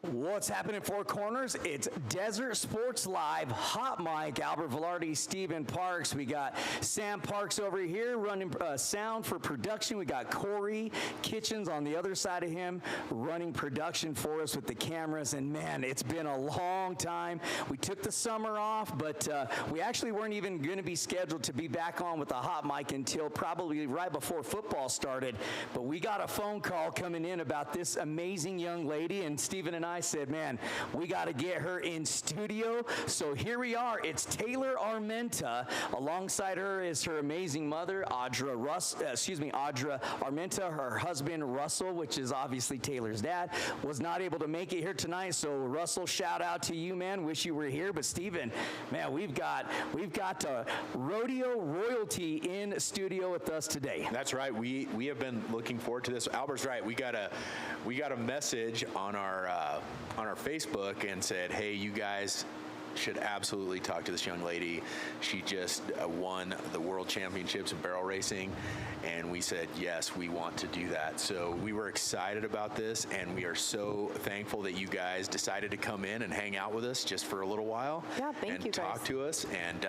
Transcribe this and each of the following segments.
What's happening, Four Corners? It's Desert Sports Live, Hot Mic, Albert Velarde, Stephen Parks. We got Sam Parks over here running sound for production. We got Corey Kitchens on the other side of him running production for us with the cameras. And man, it's been a long time. We took the summer off, but we actually weren't even going to be scheduled to be back on with the Hot Mic until probably right before football started. But we got a phone call coming in about this amazing young lady, and Stephen and I said, man, we got to get her in studio. So here we are. It's Taylor Armenta. Alongside her is her amazing mother, Audra Armenta. Her husband, Russell, which is obviously Taylor's dad, was not able to make it here tonight. So Russell, shout out to you, man. Wish you were here. But Stephen, man, we've got Rodeo royalty in studio with us today. That's right. We have been looking forward to this. Albert's right. We got a message on our Facebook and said, hey, you guys should absolutely talk to this young lady. She just won the world championships in barrel racing, and we said, yes, we want to do that. So we were excited about this, and we are so thankful that you guys decided to come in and hang out with us just for a little while. Yeah, thank you guys. Talk to us, and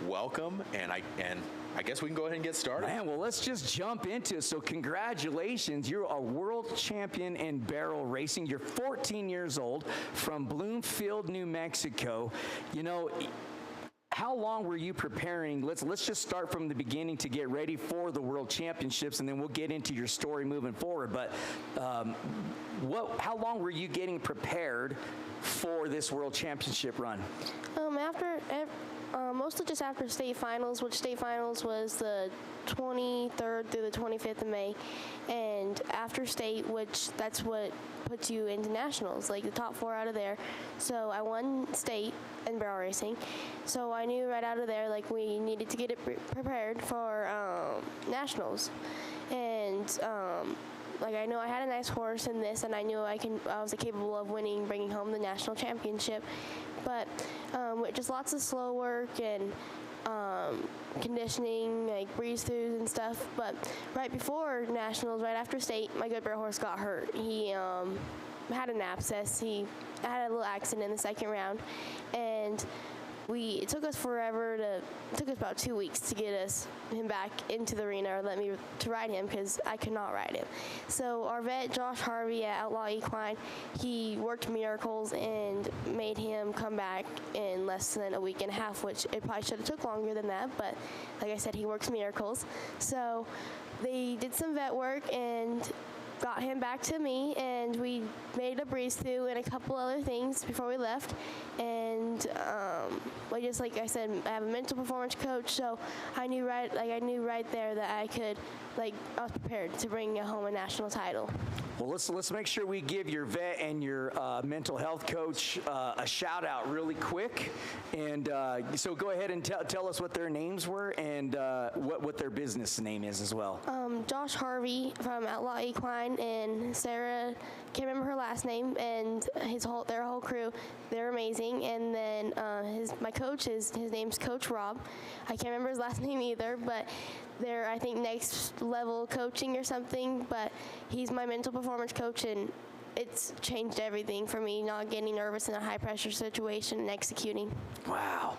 welcome, and I guess we can go ahead and get started. Man, well, let's just jump into it. So congratulations. You're a world champion in barrel racing. You're 14 years old from Bloomfield, New Mexico. You know, how long were you preparing? Let's just start from the beginning to get ready for the World Championships, and then we'll get into your story moving forward. But how long were you getting prepared for this World Championship run? Mostly just after state finals, which state finals was the 23rd through the 25th of May. And after state, which that's what puts you into nationals, like the top 4 out of there. So I won state in barrel racing. So I knew right out of there, like, we needed to get it prepared for nationals. And like, I know I had a nice horse in this, and I knew I was capable of winning, bringing home the national championship. But with just lots of slow work and conditioning, like breeze-throughs and stuff. But right before nationals, right after state, my good barrel horse got hurt. He had an abscess. He had a little accident in the second round, and it took us about 2 weeks to get him back into the arena, or let me to ride him, because I could not ride him. So our vet, Josh Harvey at Outlaw Equine, he worked miracles and made him come back in less than a week and a half, which it probably should have took longer than that, but like I said, he works miracles. So they did some vet work and got him back to me, and we made a breeze through and a couple other things before we left. And just like I said, I have a mental performance coach, so I knew right there that I was prepared to bring home a national title. Well, let's make sure we give your vet and your mental health coach a shout out really quick. And so go ahead and tell us what their names were and what their business name is as well. Josh Harvey from Outlaw Equine, and Sarah, can't remember her last name, and their whole crew. They're amazing. And then my coach, his name's Coach Rob. I can't remember his last name either, but they're, I think, next level coaching or something. But he's my mental performance coach, and it's changed everything for me, not getting nervous in a high pressure situation and executing. Wow.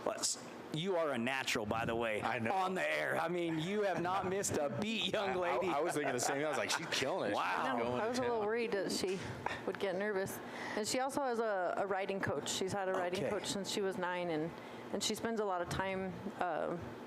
You are a natural, by the way, I know. On the air. I mean, you have not missed a beat, young lady. I was thinking the same thing. I was like, she's killing it. Wow. I was a little worried that she would get nervous. And she also has a riding coach. She's had a riding coach since she was 9, and she spends a lot of time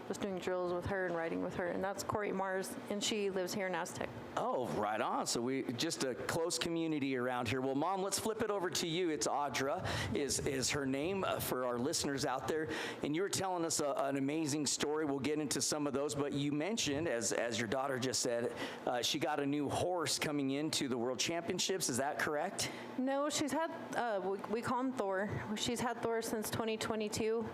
just doing drills with her and riding with her. And that's Corey Mars, and she lives here in Aztec. Oh, right on. So we just a close community around here. Well, Mom, let's flip it over to you. It's Audra is her name for our listeners out there. And you were telling us an amazing story. We'll get into some of those. But you mentioned, as your daughter just said, she got a new horse coming into the World Championships. Is that correct? No, she's had, we call him Thor. She's had Thor since 2022.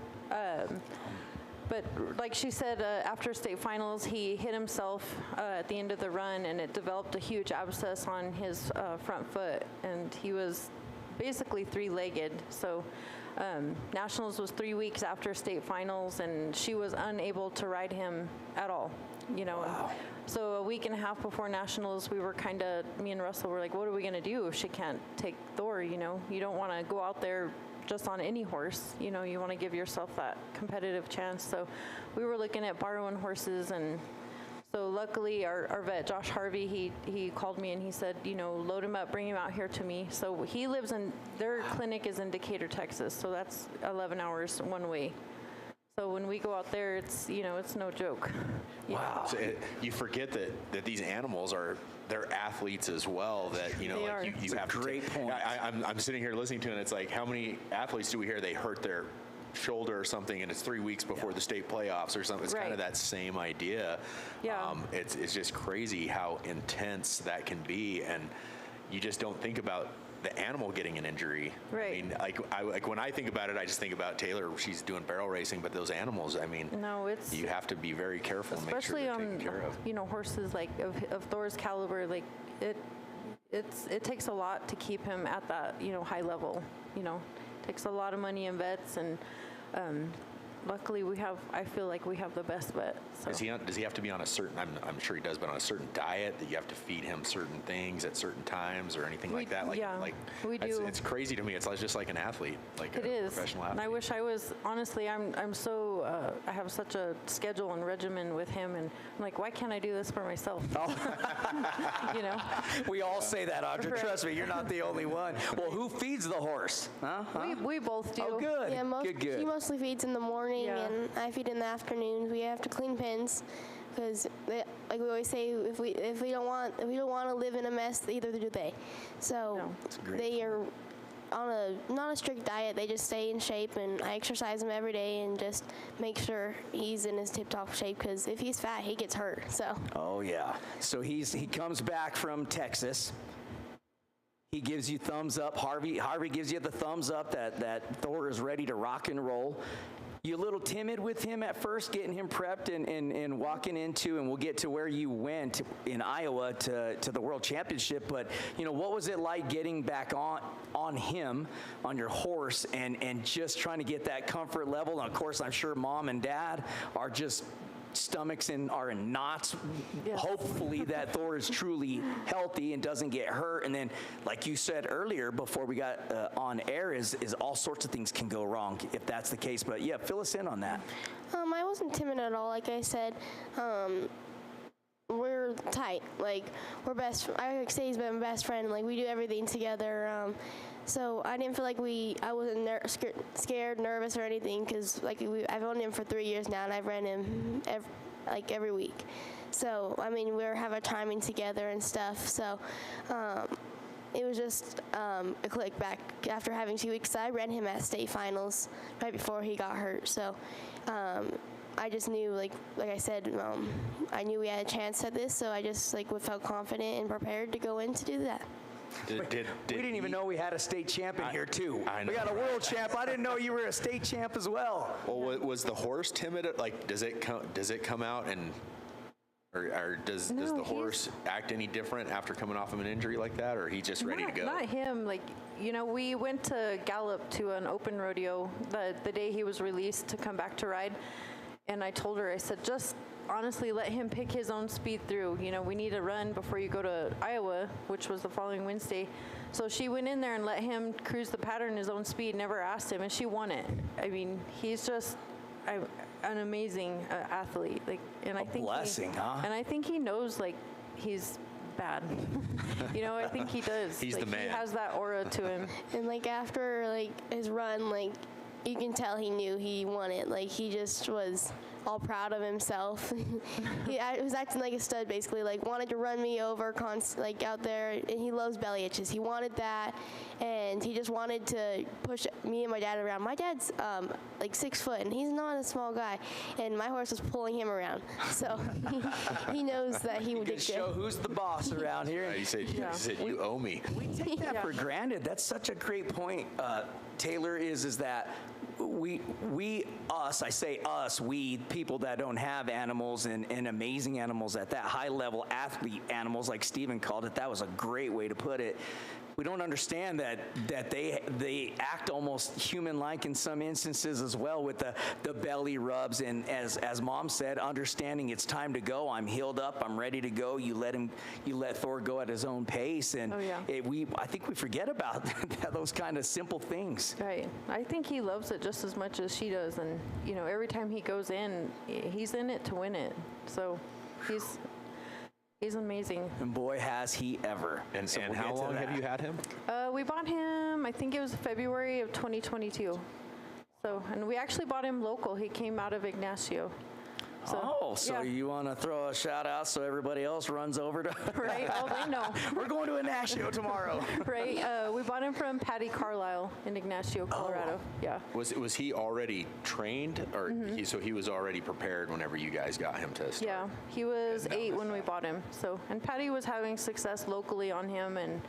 But like she said, after state finals, he hit himself at the end of the run, and it developed a huge abscess on his front foot, and he was basically three-legged. So nationals was 3 weeks after state finals, and she was unable to ride him at all. Wow. So a week and a half before nationals, we were me and Russell were like, what are we going to do if she can't take Thor? You don't want to go out there just on any horse. You want to give yourself that competitive chance. So we were looking at borrowing horses, and so luckily our vet, Josh Harvey, he called me and he said, load him up, bring him out here to me. So he lives their clinic is in Decatur, Texas. So that's 11 hours one way. So when we go out there, it's no joke. Wow. So you forget that these animals they're athletes as well. That you have to great point. I'm sitting here listening to it, and it's like, how many athletes do we hear they hurt their shoulder or something, and it's 3 weeks before the state playoffs or something? It's kind of that same idea. Yeah. It's just crazy how intense that can be, and you just don't think about the animal getting an injury. Right. I mean, like when I think about it, I just think about Taylor. She's doing barrel racing, but those animals, I mean, no, it's you have to be very careful and make sure especially they're taken care of. Horses like of Thor's caliber, like it takes a lot to keep him at that high level. Takes a lot of money in vets, and luckily I feel like we have the best vet. So. Does he have to be on a certain, I'm sure he does, but on a certain diet that you have to feed him certain things at certain times or anything like that? We do. It's crazy to me. It's just like an athlete, like it a is. professional athlete. And I wish I was, honestly, I'm so, I have such a schedule and regimen with him, and I'm like, why can't I do this for myself? We all say that, Audra. Right. Trust me, you're not the only one. Well, who feeds the horse? We both do. Oh, good. Yeah, Good. He mostly feeds in the morning, Yeah. and I feed in the afternoons. We have to clean pens because, like we always say, if we don't want to live in a mess, either do they. So No. That's a great they are on not a strict diet. They just stay in shape, and I exercise him every day and just make sure he's in his tip-top shape, because if he's fat, he gets hurt. So. Oh, yeah. So he comes back from Texas. He gives you thumbs up. Harvey gives you the thumbs up that Thor is ready to rock and roll. You a little timid with him at first, getting him prepped and walking into, and we'll get to where you went in Iowa to the World Championship. But, what was it like getting back on him, on your horse, and just trying to get that comfort level? And, of course, I'm sure Mom and Dad are just stomachs are in knots. Yes. Hopefully that Thor is truly healthy and doesn't get hurt. And then, like you said earlier before we got on air, is all sorts of things can go wrong if that's the case. But yeah, fill us in on that. I wasn't timid at all. Like I said, we're tight. Like, we're best. I like say he's been my best friend. Like, we do everything together. So I didn't feel like I wasn't scared, nervous, or anything, because I've owned him for 3 years now, and I've ran him every week. So I mean, we have our timing together and stuff. So it was just a click back after having 2 weeks. I ran him at state finals right before he got hurt. So I just knew, like I said, I knew we had a chance at this. So I just felt confident and prepared to go in to do that. We didn't even know we had a state champion here too. I know, we got a world champ. I didn't know you were a state champ as well. Well, was the horse timid? Like, does it come out and, or does the horse act any different after coming off of an injury like that, or he just ready to go? Not him. We went to Gallup to an open rodeo the day he was released to come back to ride, and I told her, I said, just honestly let him pick his own speed through. We need a run before you go to Iowa, which was the following Wednesday. So she went in there and let him cruise the pattern his own speed, never asked him, and she won it. I mean, he's just an amazing athlete. And I think blessing, huh? And I think he knows he's bad. I think he does. He's the man. He has that aura to him. And after his run, you can tell he knew he won it. He just was all proud of himself. He was acting like a stud, basically. Wanted to run me over, out there. And he loves belly itches. He wanted that, and he just wanted to push me and my dad around. My dad's 6 foot, and he's not a small guy. And my horse was pulling him around, so he knows that he would Show who's the boss around here. You said you owe me. We take that for granted. That's such a great point, Taylor, is that we people that don't have animals and amazing animals at that high level, athlete animals like Steven called it, that was a great way to put it. we don't understand that they act almost human-like in some instances as well with the belly rubs, and as Mom said, understanding it's time to go. I'm healed up. I'm ready to go. You let Thor go at his own pace, and I think we forget about those kind of simple things. Right. I think he loves it just as much as she does, and every time he goes in, he's in it to win it. So he's amazing. And boy, has he ever. And how long have you had him? We bought him, I think it was February of 2022. So, and we actually bought him local. He came out of Ignacio. So you want to throw a shout out so everybody else runs over to? Right. Oh, they know. We're going to Ignacio tomorrow. Right. We bought him from Patty Carlisle in Ignacio, Colorado. Yeah. Was he already trained, or so he was already prepared whenever you guys got him to start? Yeah. He was 8 when we bought him. So, and Patty was having success locally on him, and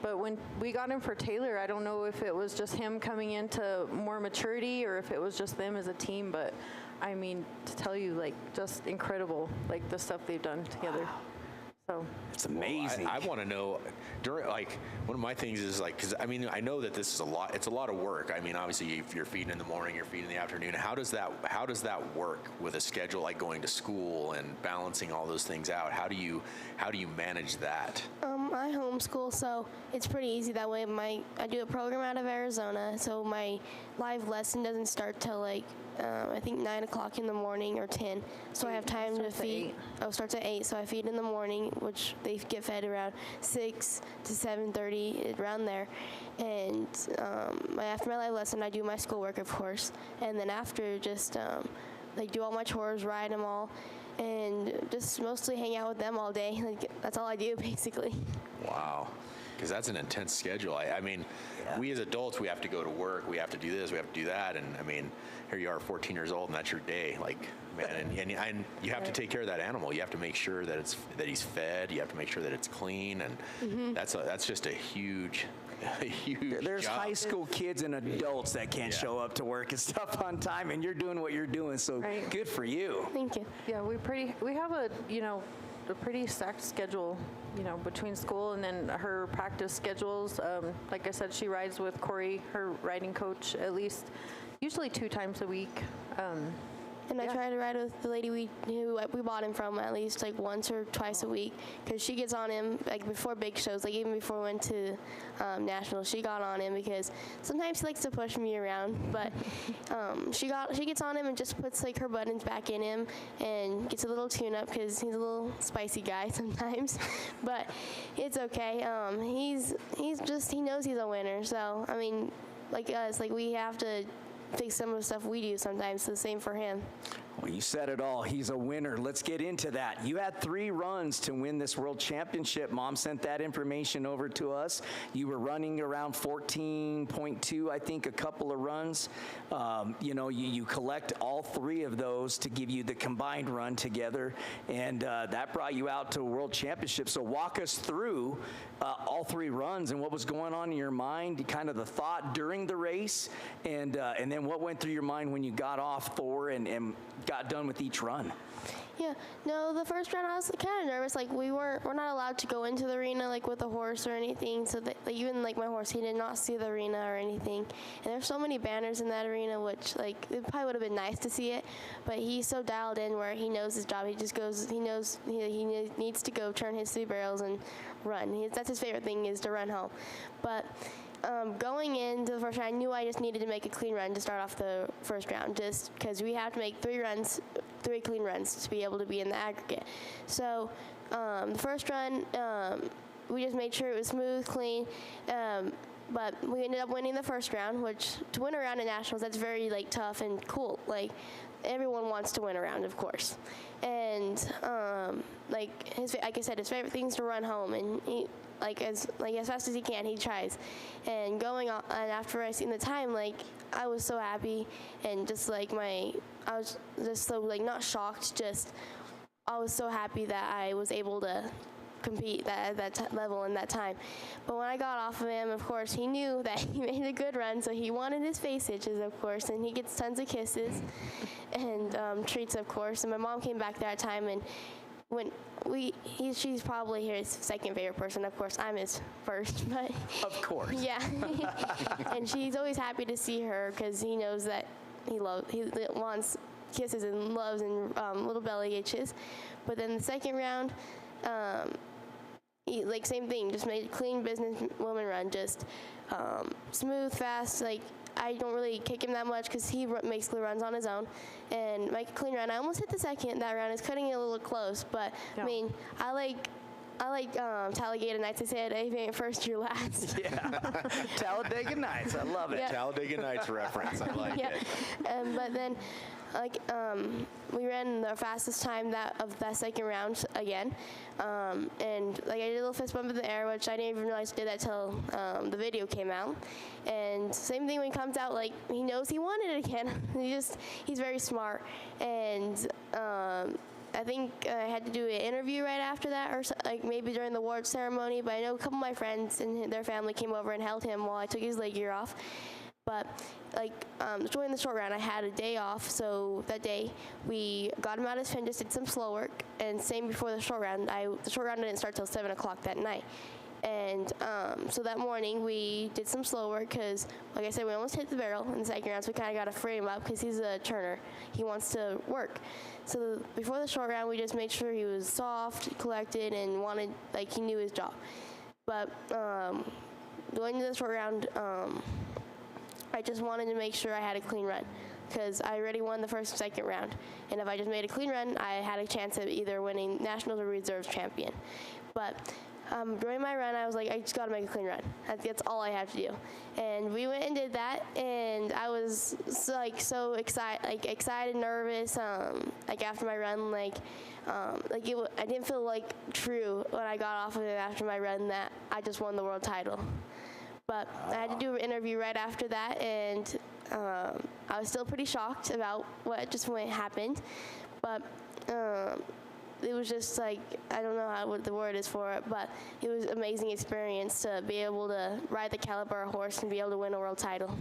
but when we got him for Taylor, I don't know if it was just him coming into more maturity or if it was just them as a team, but I mean, to tell you, like, just incredible, like, the stuff they've done together. Wow. So it's amazing. I want to know, one of my things is, like, because I mean, I know that this is it's a lot of work. I mean, obviously, if you're feeding in the morning, you're feeding in the afternoon. How does that work with a schedule like going to school and balancing all those things out? How do you manage that? I homeschool, so it's pretty easy that way. I do a program out of Arizona, so my live lesson doesn't start till like I think 9 o'clock in the morning or 10. So I have time to feed. Oh, it starts at 8. So I feed in the morning, which they get fed around 6 to 7:30, around there. And after my live lesson, I do my schoolwork, of course. And then after, just like do all my chores, ride them all, and just mostly hang out with them all day. Like, that's all I do, basically. Wow. Because that's an intense schedule. I mean, we as adults, we have to go to work, we have to do this, we have to do that, and I mean, here you are, 14 years old, and that's your day. Like, man, and you have to take care of that animal. You have to make sure that he's fed. You have to make sure that it's clean, and that's just a huge There's job. High school kids and adults that can't show up to work and stuff on time, and you're doing what you're doing. So good for you. Thank you. Yeah, we have a pretty stacked schedule, between school and then her practice schedules. Like I said, she rides with Corey, her riding coach, at least usually 2 times a week. And I try to ride with the lady we bought him from at least like once or twice a week, because she gets on him like before big shows, like even before we went to nationals, she got on him because sometimes he likes to push me around, but she gets on him and just puts like her buttons back in him and gets a little tune up because he's a little spicy guy sometimes, but it's okay. He knows he's a winner, so I mean, like us, like we have to fix some of the stuff we do sometimes. The same for him. Well, you said it all. He's a winner. Let's get into that. You had 3 runs to win this world championship. Mom sent that information over to us. You were running around 14.2, I think, a couple of runs. You collect all 3 of those to give you the combined run together, and that brought you out to a world championship. So walk us through all 3 runs and what was going on in your mind, kind of the thought during the race, and then what went through your mind when you got off Thor and got done with each run. Yeah, no, the first run I was kind of nervous. Like we're not allowed to go into the arena like with a horse or anything. So that, like, even like my horse, he did not see the arena or anything. And there's so many banners in that arena, which like it probably would have been nice to see it. But he's so dialed in where he knows his job. He just goes. He knows he needs to go turn his 3 barrels and run. That's his favorite thing, is to run home. But going into the first round, I knew I just needed to make a clean run to start off the first round, just because we have to make 3 clean runs to be able to be in the aggregate. So the first run, we just made sure it was smooth, clean, but we ended up winning the first round, which to win a round in nationals, that's very like tough and cool. Like everyone wants to win a round, of course. And like I said, his favorite thing is to run home, and he, as fast as he can, he tries. And going on, and after I seen the time, like I was so happy, and just like I was just so like not shocked, just I was so happy that I was able to compete at that level in that time. But when I got off of him, of course, he knew that he made a good run, so he wanted his face itches, of course, and he gets tons of kisses and treats, of course. And my mom came back that time, and she's probably his second favorite person. Of course, I'm his first, but Of course. yeah. And she's always happy to see her because he knows that he wants kisses and loves and little belly itches. But then the second round, same thing, just made a clean businesswoman run, just smooth, fast. Like, I don't really kick him that much because he basically runs on his own. And make a clean run. I almost hit the second that round. It's cutting it a little close, but Yeah. I mean, I like Talladega Nights. I said if you ain't first, you're last. Yeah. Talladega Nights. I love it. Yeah. Talladega Nights reference. I like Yeah. it. But then, we ran the fastest time of that second round again. And I did a little fist bump in the air, which I didn't even realize I did that till the video came out. And same thing when he comes out, he knows he wanted it again. He's very smart. And I think I had to do an interview right after that, or maybe during the award ceremony. But I know a couple of my friends and their family came over and held him while I took his leg gear off. But during the short round, I had a day off, so that day we got him out of his pen, just did some slow work, and same before the short round. The short round didn't start till 7 o'clock that night. And so that morning we did some slow work because, like I said, we almost hit the barrel in the second round, so we kind of got to free him up because he's a turner. He wants to work. So before the short round, we just made sure he was soft, collected, and he knew his job. But going to the short round, I just wanted to make sure I had a clean run because I already won the first and second round. And if I just made a clean run, I had a chance of either winning Nationals or Reserves champion. But during my run, I was like, I just got to make a clean run. That's all I have to do. And we went and did that, and I was so excited, nervous. After my run, I didn't feel true when I got off of it after my run that I just won the world title. But I had to do an interview right after that, and I was still pretty shocked about what happened. But it was just I don't know what the word is for it, but it was an amazing experience to be able to ride the Caliber horse and be able to win a world title.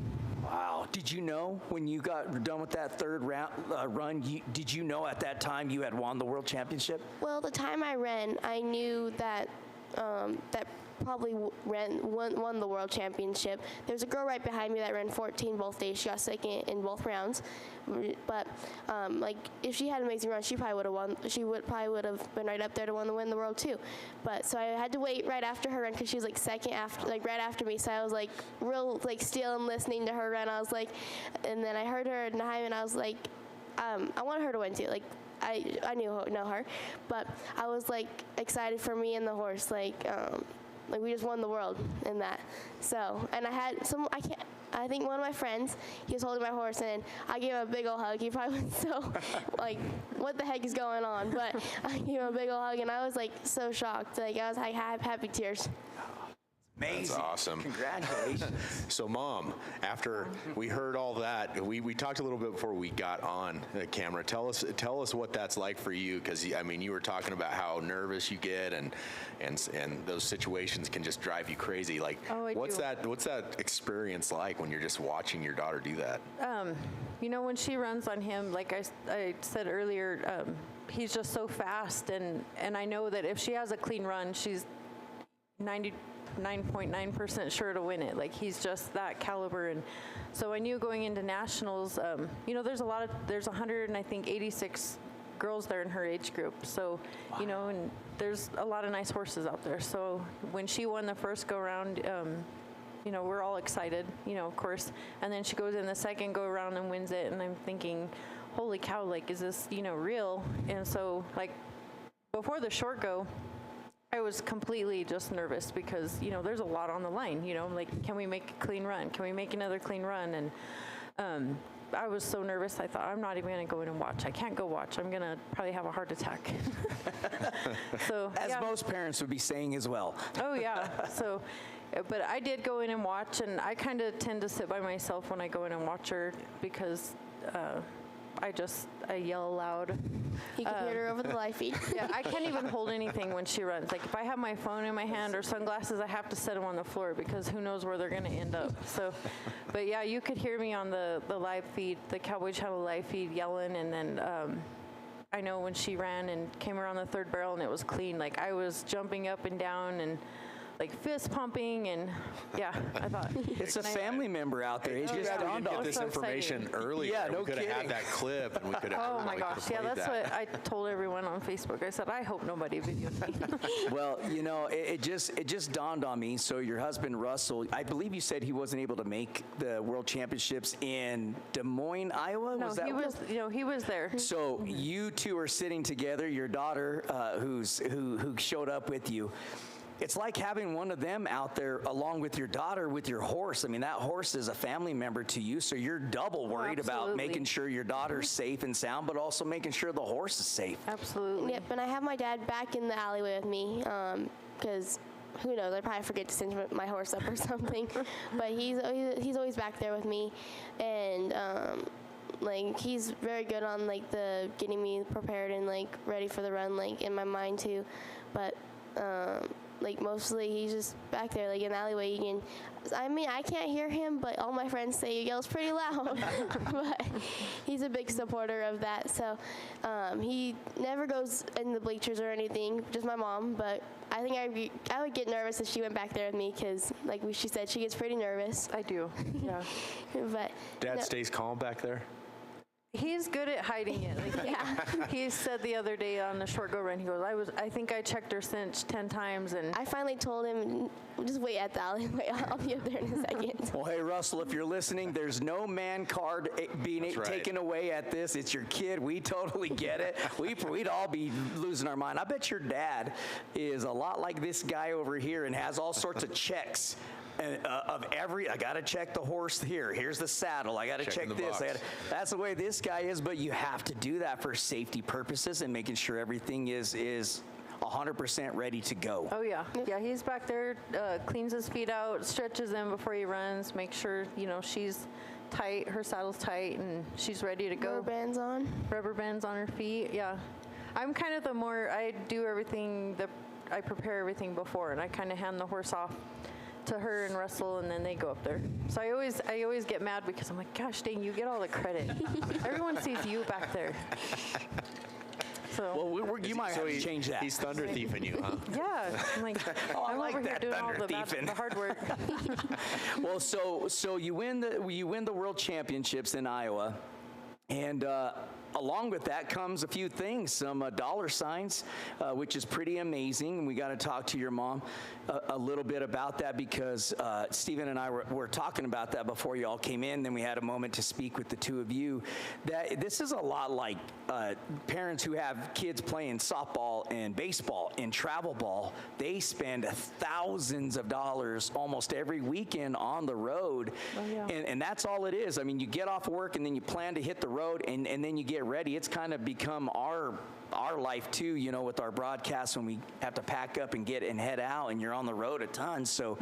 Wow. Did you know when you got done with that third round run, did you know at that time you had won the world championship? Well, the time I ran, I knew that that probably won the world championship. There's a girl right behind me that ran 14 both days. She got second in both rounds. But if she had an amazing run, she probably would have won. She probably would have been right up there to win the world too. But so I had to wait right after her run because she was second after, right after me. So I was real still and listening to her run. I was and then I heard her behind, and I was I wanted her to win too. I know her, but I was excited for me and the horse. We just won the world in that. So, and I had I think one of my friends, he was holding my horse, and I gave him a big old hug. He probably was so, what the heck is going on? But I gave him a big old hug, and I was so shocked. I was happy tears. Amazing. That's awesome. Congratulations. So, Mom, after we heard all that, we talked a little bit before we got on the camera. Tell us what that's like for you, because you were talking about how nervous you get, and those situations can just drive you crazy. What's that experience like when you're just watching your daughter do that? When she runs on him, like I said earlier, he's just so fast, and I know that if she has a clean run, she's 99.9% sure to win it. He's just that caliber. And so I knew going into nationals, there's 186 girls there in her age group. So, wow. And there's a lot of nice horses out there. So when she won the first go round, we're all excited, of course. And then she goes in the second go around and wins it. And I'm thinking, holy cow, is this, real? And so before the short go, I was completely just nervous because, there's a lot on the line, can we make a clean run? Can we make another clean run? And I was so nervous, I thought, I'm not even going to go in and watch. I can't go watch. I'm going to probably have a heart attack. So, As most parents would be saying as well. Oh, yeah. So, but I did go in and watch, and I kind of tend to sit by myself when I go in and watch her because I yell loud. You can hear her over the live feed. Yeah, I can't even hold anything when she runs. If I have my phone in my hand or sunglasses, I have to set them on the floor because who knows where they're going to end up. So, but yeah, you could hear me on the live feed, the Cowboy Channel live feed, yelling, and then I know when she ran and came around the third barrel and it was clean, like I was jumping up and down and like fist pumping, and yeah, I thought It's a family member out there. He's Too just bad we dawned didn't on get this So information earlier. Yeah, no we could have kidding. had that clip, and we could have. oh my gosh, yeah, that's what I told everyone on Facebook. I said, I hope nobody videoed me. Well, it just dawned on me. So your husband Russell, I believe you said he wasn't able to make the World Championships in Des Moines, Iowa. No, was that he was there. So you two are sitting together. Your daughter, who showed up with you. It's like having one of them out there along with your daughter with your horse. I mean, that horse is a family member to you, so you're double worried about absolutely. making sure your daughter's safe and sound, but also making sure the horse is safe. Absolutely. Yep, and I have my dad back in the alleyway with me because who knows, I probably forget to cinch my horse up or something. But he's always back there with me, and like he's very good on like the getting me prepared and like ready for the run, like in my mind too. But like mostly he's just back there like in the alleyway. I can't hear him, but all my friends say he yells pretty loud. But he's a big supporter of that. So he never goes in the bleachers or anything, just my mom. But I think I would get nervous if she went back there with me because, like she said, she gets pretty nervous. I do, yeah. But Dad stays calm back there. He's good at hiding it. Like he said the other day on the short go run, he goes, I think I checked her cinch 10 times, and I finally told him, just wait at the alleyway. I'll be up there in a second. Well, hey, Russell, if you're listening, there's no man card being right. taken away at this. It's your kid. We totally get it. We'd all be losing our mind. I bet your dad is a lot like this guy over here and has all sorts of checks. And, I got to check the horse here. Here's the saddle. I got to check the this. box. That's the way this guy is, but you have to do that for safety purposes and making sure everything is 100% ready to go. oh yeah, yeah. He's back there, cleans his feet out, stretches them before he runs, makes sure she's tight, her saddle's tight, and she's ready to go. Rubber bands on. Rubber bands on her feet. Yeah, I'm kind of I do everything. I prepare everything before, and I kind of hand the horse off to her and Russell, and then they go up there. So I always get mad because I'm like, gosh dang, you get all the credit. Everyone sees you back there. So Well, you might have to change that. He's thunder thieving you, huh? yeah, I'm like, I'm like over here that doing all thunder thieving. the hard work. Well, so you win the World Championships in Iowa, and along with that comes a few things, some dollar signs, which is pretty amazing. And we got to talk to your mom a little bit about that because Stephen and I were talking about that before you all came in. Then we had a moment to speak with the two of you. That this is a lot like parents who have kids playing softball and baseball and travel ball. They spend thousands of dollars almost every weekend on the road, and that's all it is. I mean, you get off work and then you plan to hit the road, and then you get ready. It's kind of become our life too, with our broadcasts when we have to pack up and head out, and you're on the road a ton. So,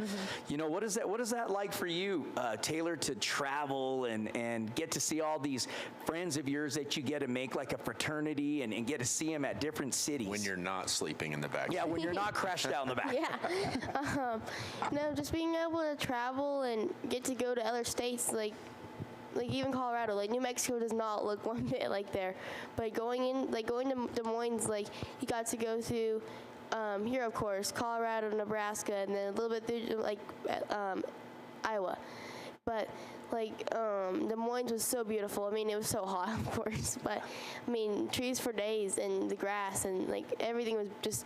what is that like for you, Taylor, to travel and get to see all these friends of yours that you get to make like a fraternity and get to see them at different cities? When you're not sleeping in the back. Yeah, when you're not crashed out in the back. Yeah. No, just being able to travel and get to go to other states, like even Colorado, like New Mexico does not look one bit like there. But going to Des Moines, like you got to go through here, of course, Colorado, Nebraska, and then a little bit through like Iowa. But like Des Moines was so beautiful. I mean, it was so hot, of course, but I mean, trees for days and the grass and like everything was just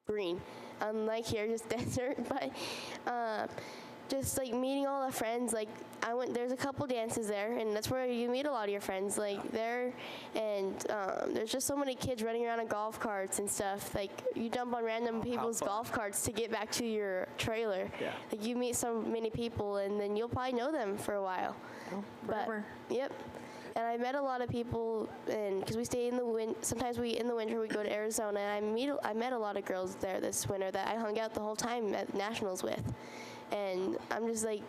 green. Unlike here, just desert. But just like meeting all the friends, like there's a couple dances there, and that's where you meet a lot of your friends, like there, and there's just so many kids running around in golf carts and stuff. Like you jump on random people's golf carts to get back to your trailer. Yeah. Like you meet so many people, and then you'll probably know them for a while. Forever. Yep. And I met a lot of people, and because we stay in the sometimes in the winter we go to Arizona, and I met a lot of girls there this winter that I hung out the whole time at nationals with. And I'm just like,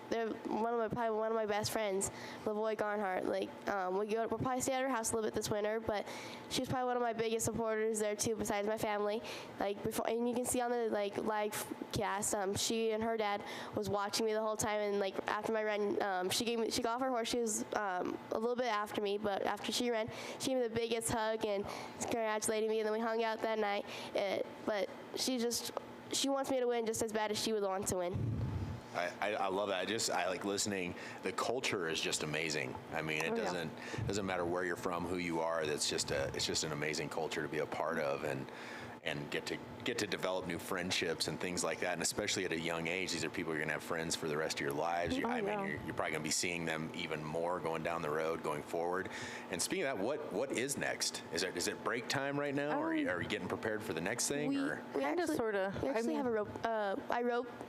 they're probably one of my best friends, Lavoy Garnhart. Like, we'll probably stay at her house a little bit this winter, but she was probably one of my biggest supporters there too, besides my family. Like before, and you can see on the live cast, she and her dad was watching me the whole time, and like after my run, she got off her horse. She was a little bit after me, but after she ran, she gave me the biggest hug and congratulated me, and then we hung out that night. But she wants me to win just as bad as she would want to win. I love that. I like listening. The culture is just amazing. I mean, it doesn't matter where you're from, who you are. It's just an amazing culture to be a part of, and get to develop new friendships and things like that. And especially at a young age, these are people you're gonna have friends for the rest of your lives. You're probably gonna be seeing them even more going down the road, going forward. And speaking of that, what is next? Is it break time right now, or are you getting prepared for the next thing? We actually have a rope.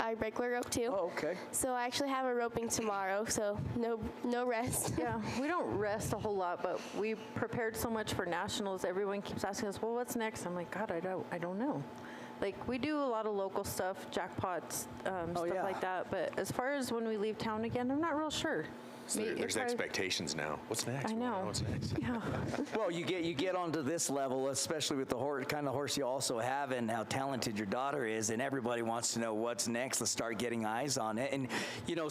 I breakaway rope too. Oh, okay. So I actually have a roping tomorrow. So no rest. Yeah, we don't rest a whole lot, but we prepared so much for nationals. Everyone keeps asking us, well, what's next? I'm like, God, I don't know. Like, we do a lot of local stuff, jackpots, stuff like that. But as far as when we leave town again, I'm not real sure. So there's expectations now. What's next? I know. What's next? Yeah. Well, you get onto this level, especially with the kind of horse you also have and how talented your daughter is, and everybody wants to know what's next. Let's start getting eyes on it. And,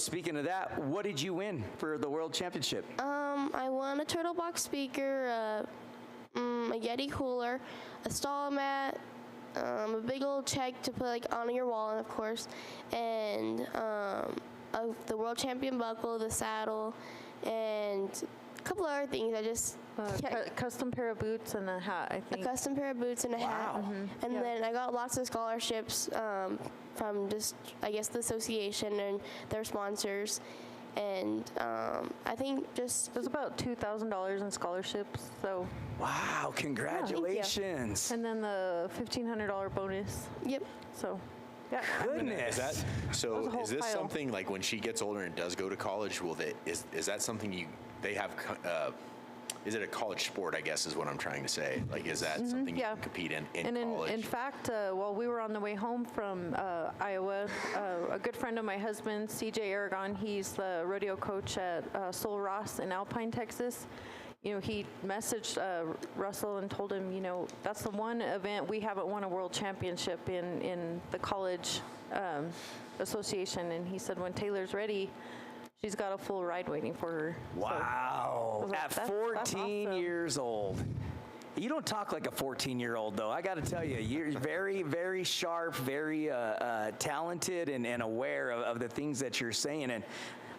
speaking of that, what did you win for the World Championship? I won a turtle box speaker, a Yeti cooler, a stall mat, a big old check to put on your wall, of course, and the world champion buckle, the saddle, and a couple other things. I just custom pair of boots and a hat, I think. A custom pair of boots and a hat. Mm-hmm. And then I got lots of scholarships from just, I guess, the association and their sponsors. And I think it was about $2,000 in scholarships. So. Wow! Congratulations. And then the $1,500 bonus. Yep. So. Yeah. Goodness. Is this something like when she gets older and does go to college? Is that something they have? Is it a college sport, I guess, is what I'm trying to say. Like, is that something you can compete in college? In fact, while we were on the way home from Iowa, a good friend of my husband, CJ Aragon, he's the rodeo coach at Sol Ross in Alpine, Texas. He messaged Russell and told him, that's the one event we haven't won a world championship in the college association. And he said, when Taylor's ready, she's got a full ride waiting for her. Wow. So, at 14 awesome. Years old. You don't talk like a 14-year-old, though. I got to tell you, you're very, very sharp, very talented and aware of the things that you're saying. And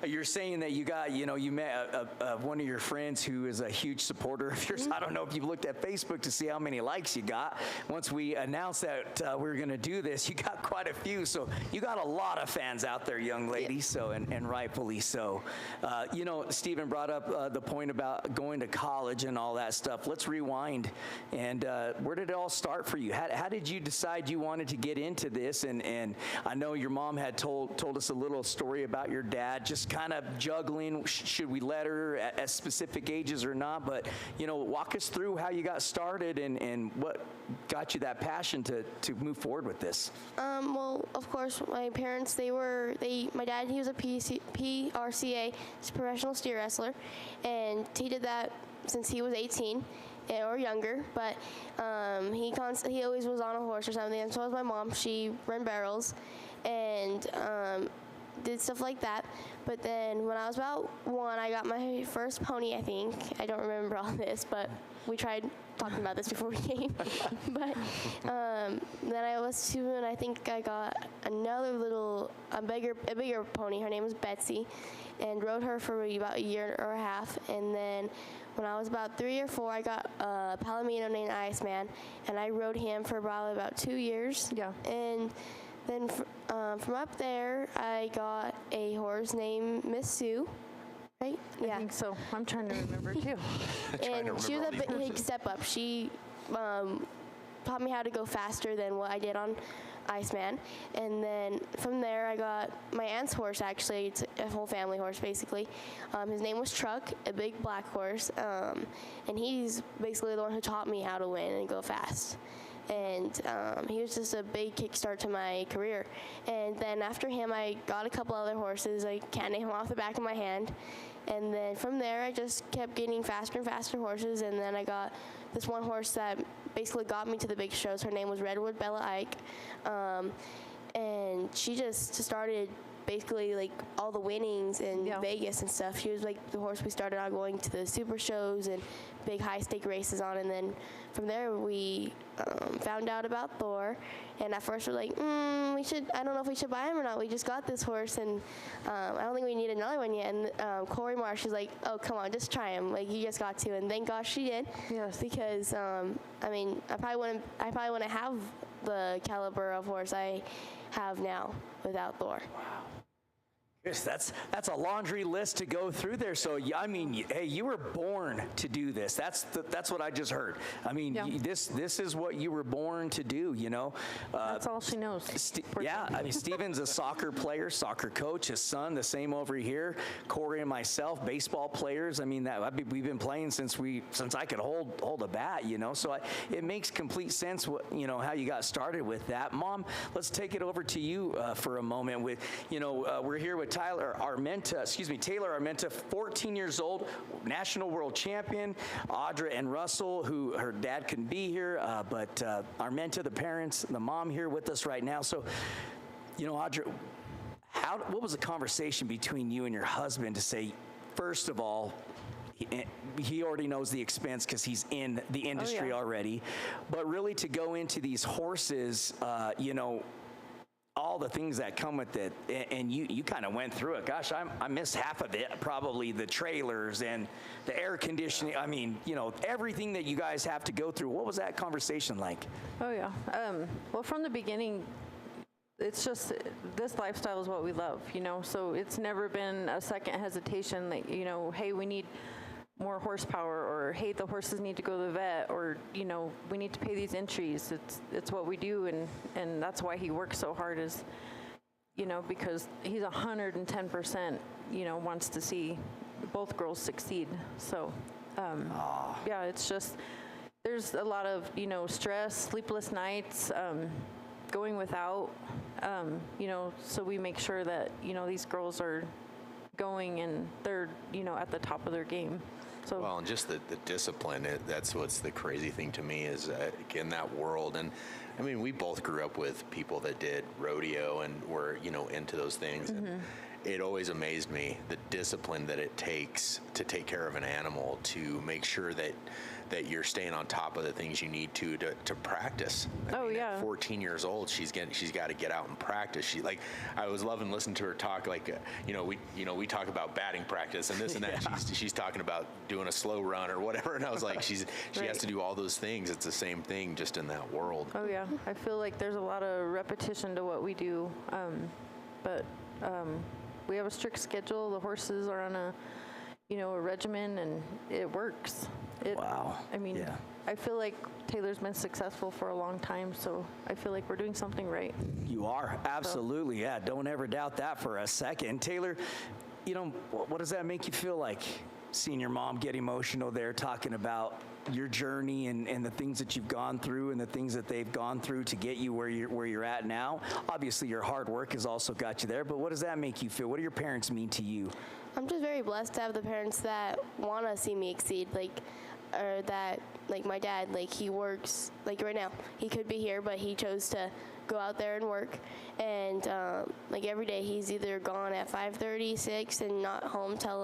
you're saying that you met one of your friends who is a huge supporter of yours. I don't know if you've looked at Facebook to see how many likes you got. Once we announced that we were going to do this, you got quite a few. So you got a lot of fans out there, young lady. So and rightfully so. Stephen brought up the point about going to college and all that stuff. Let's rewind. And where did it all start for you? How did you decide you wanted to get into this? And I know your mom had told us a little story about your dad, just kind of juggling, should we let her at specific ages or not? But, walk us through how you got started and what got you that passion to move forward with this. Well, of course, my parents, my dad, he was a PRCA, he's a professional steer wrestler, and he did that since he was 18. Or younger, but he always was on a horse or something, and so was my mom. She ran barrels and did stuff like that. But then when I was about 1, I got my first pony, I think. I don't remember all this, but we tried talking about this before we came. But then I was 2, and I think I got another a bigger pony. Her name was Betsy, and rode her for about a year or a half. And then when I was about 3 or 4, I got a Palomino named Iceman, and I rode him for probably about 2 years. Yeah. And then from up there, I got a horse named Miss Sue, right? I think so. I'm trying to remember, too. And she was a big step up. She taught me how to go faster than what I did on Iceman. And then from there, I got my aunt's horse, actually. It's a whole family horse, basically. His name was Truck, a big black horse. And he's basically the one who taught me how to win and go fast. and he was just a big kickstart to my career. And then after him, I got a couple other horses. I can't name them off the back of my hand. And then from there, I just kept getting faster and faster horses, and then I got this one horse that basically got me to the big shows. Her name was Redwood Bella Ike, and she just started basically like all the winnings in Vegas and stuff. She was like the horse we started on going to the super shows and big high stake races on, and then from there we found out about Thor, and at first we're like, I don't know if we should buy him or not. We just got this horse, and I don't think we need another one yet. And Corey Marsh is like, oh, come on, just try him. Like, you just got to, and thank gosh she did. Yes. Because I mean, I probably wouldn't have the caliber of horse I have now without Thor. That's a laundry list to go through there. So I mean, hey, you were born to do this. That's what I just heard. I mean, this is what you were born to do. You know. That's all she knows. I mean, Steven's a soccer player, soccer coach. His son, the same over here. Corey and myself, baseball players. I mean, we've been playing since I could hold a bat. You know, so it makes complete sense. How you got started with that. Mom, let's take it over to you for a moment. We're here with Taylor Armenta, 14 years old, national world champion. Audra and Russell, who her dad couldn't be here, but Armenta, the parents, the mom here with us right now. So, Audra, what was the conversation between you and your husband to say, first of all, he already knows the expense because he's in the industry already, but really to go into these horses, all the things that come with it, and you kind of went through it. Gosh, I missed half of it, probably the trailers and the air conditioning. I mean, everything that you guys have to go through. What was that conversation like? Oh, yeah. Well, from the beginning, it's just this lifestyle is what we love, so it's never been a second hesitation that, hey, we need more horsepower, or hey, the horses need to go to the vet, or we need to pay these entries. It's what we do, and that's why he works so hard, is because he's 110% wants to see both girls succeed. So it's just there's a lot of stress, sleepless nights, going without, so we make sure that these girls are going and they're at the top of their game. So, well, and just the discipline, that's what's the crazy thing to me is in that world. And I mean, we both grew up with people that did rodeo and were, into those things. Mm-hmm. And it always amazed me, the discipline that it takes to take care of an animal, to make sure that you're staying on top of the things you need to practice. I mean, at 14 years old, she's got to get out and practice. I was loving listening to her talk. We talk about batting practice and this and that. She's talking about doing a slow run or whatever. And I was like, she has to do all those things. It's the same thing, just in that world. Oh yeah, I feel like there's a lot of repetition to what we do, but we have a strict schedule. The horses are on a regimen, and it works. Wow. I mean, I feel like Taylor's been successful for a long time, so I feel like we're doing something right. You are, absolutely, yeah. Don't ever doubt that for a second. Taylor, what does that make you feel like, seeing your mom get emotional there, talking about your journey and the things that you've gone through and the things that they've gone through to get you where you're at now? Obviously, your hard work has also got you there, but what does that make you feel? What do your parents mean to you? I'm just very blessed to have the parents that want to see me exceed, or that, my dad, he works, right now, he could be here, but he chose to go out there and work, and, every day he's either gone at 5:30, 6, and not home till,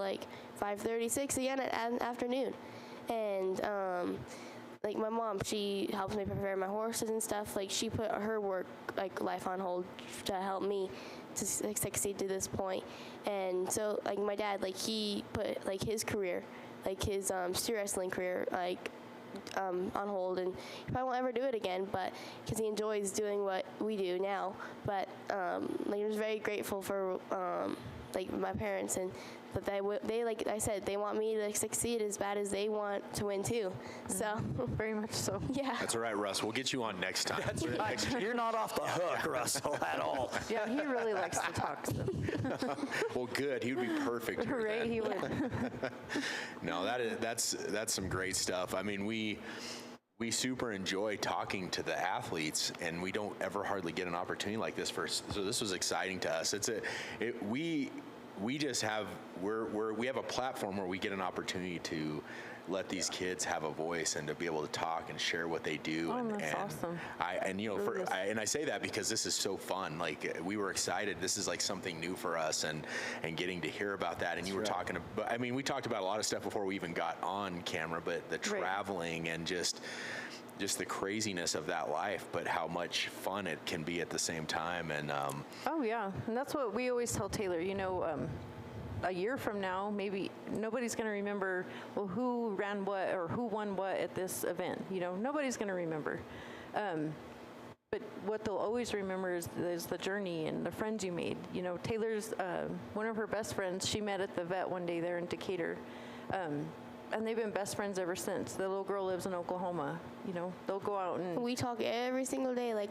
5:30, 6 again at afternoon, and, my mom, she helps me prepare my horses and stuff, she put her work, life on hold to help me to succeed to this point, and so, my dad, he put, his career, his steer wrestling career, on hold, and he probably won't ever do it again, but because he enjoys doing what we do now. But I'm just very grateful for my parents, and that they like I said, they want me to succeed as bad as they want to win too. So very much so. Yeah. That's all right, Russ. We'll get you on next time. That's right. You're not off the hook, Russell, at all. Yeah, he really likes to talk. So. Well, good. He would be perfect. Right, he would. No, that's some great stuff. I mean, we super enjoy talking to the athletes, and we don't ever hardly get an opportunity like this so this was exciting to us. We have a platform where we get an opportunity to let these kids have a voice and to be able to talk and share what they do. Oh, and that's awesome. I say that because this is so fun. Like, we were excited. This is like something new for us, and getting to hear about that. And you were talking about, I mean, we talked about a lot of stuff before we even got on camera, but the traveling and just the craziness of that life, but how much fun it can be at the same time. And oh yeah, and that's what we always tell Taylor, a year from now, maybe nobody's going to remember, well, who ran what or who won what at this event. Nobody's going to remember. But what they'll always remember is the journey and the friends you made. Taylor's one of her best friends, she met at the vet one day there in Decatur. And they've been best friends ever since. The little girl lives in Oklahoma. They'll go out and... We talk every single day.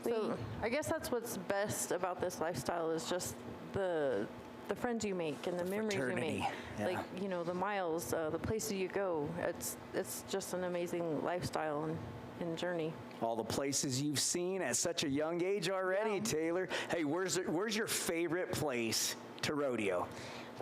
So I guess that's what's best about this lifestyle is just the friends you make and the memories you make. Yeah. Like, the miles, the places you go. It's just an amazing lifestyle and journey. All the places you've seen at such a young age already, Taylor. Hey, where's your favorite place to rodeo?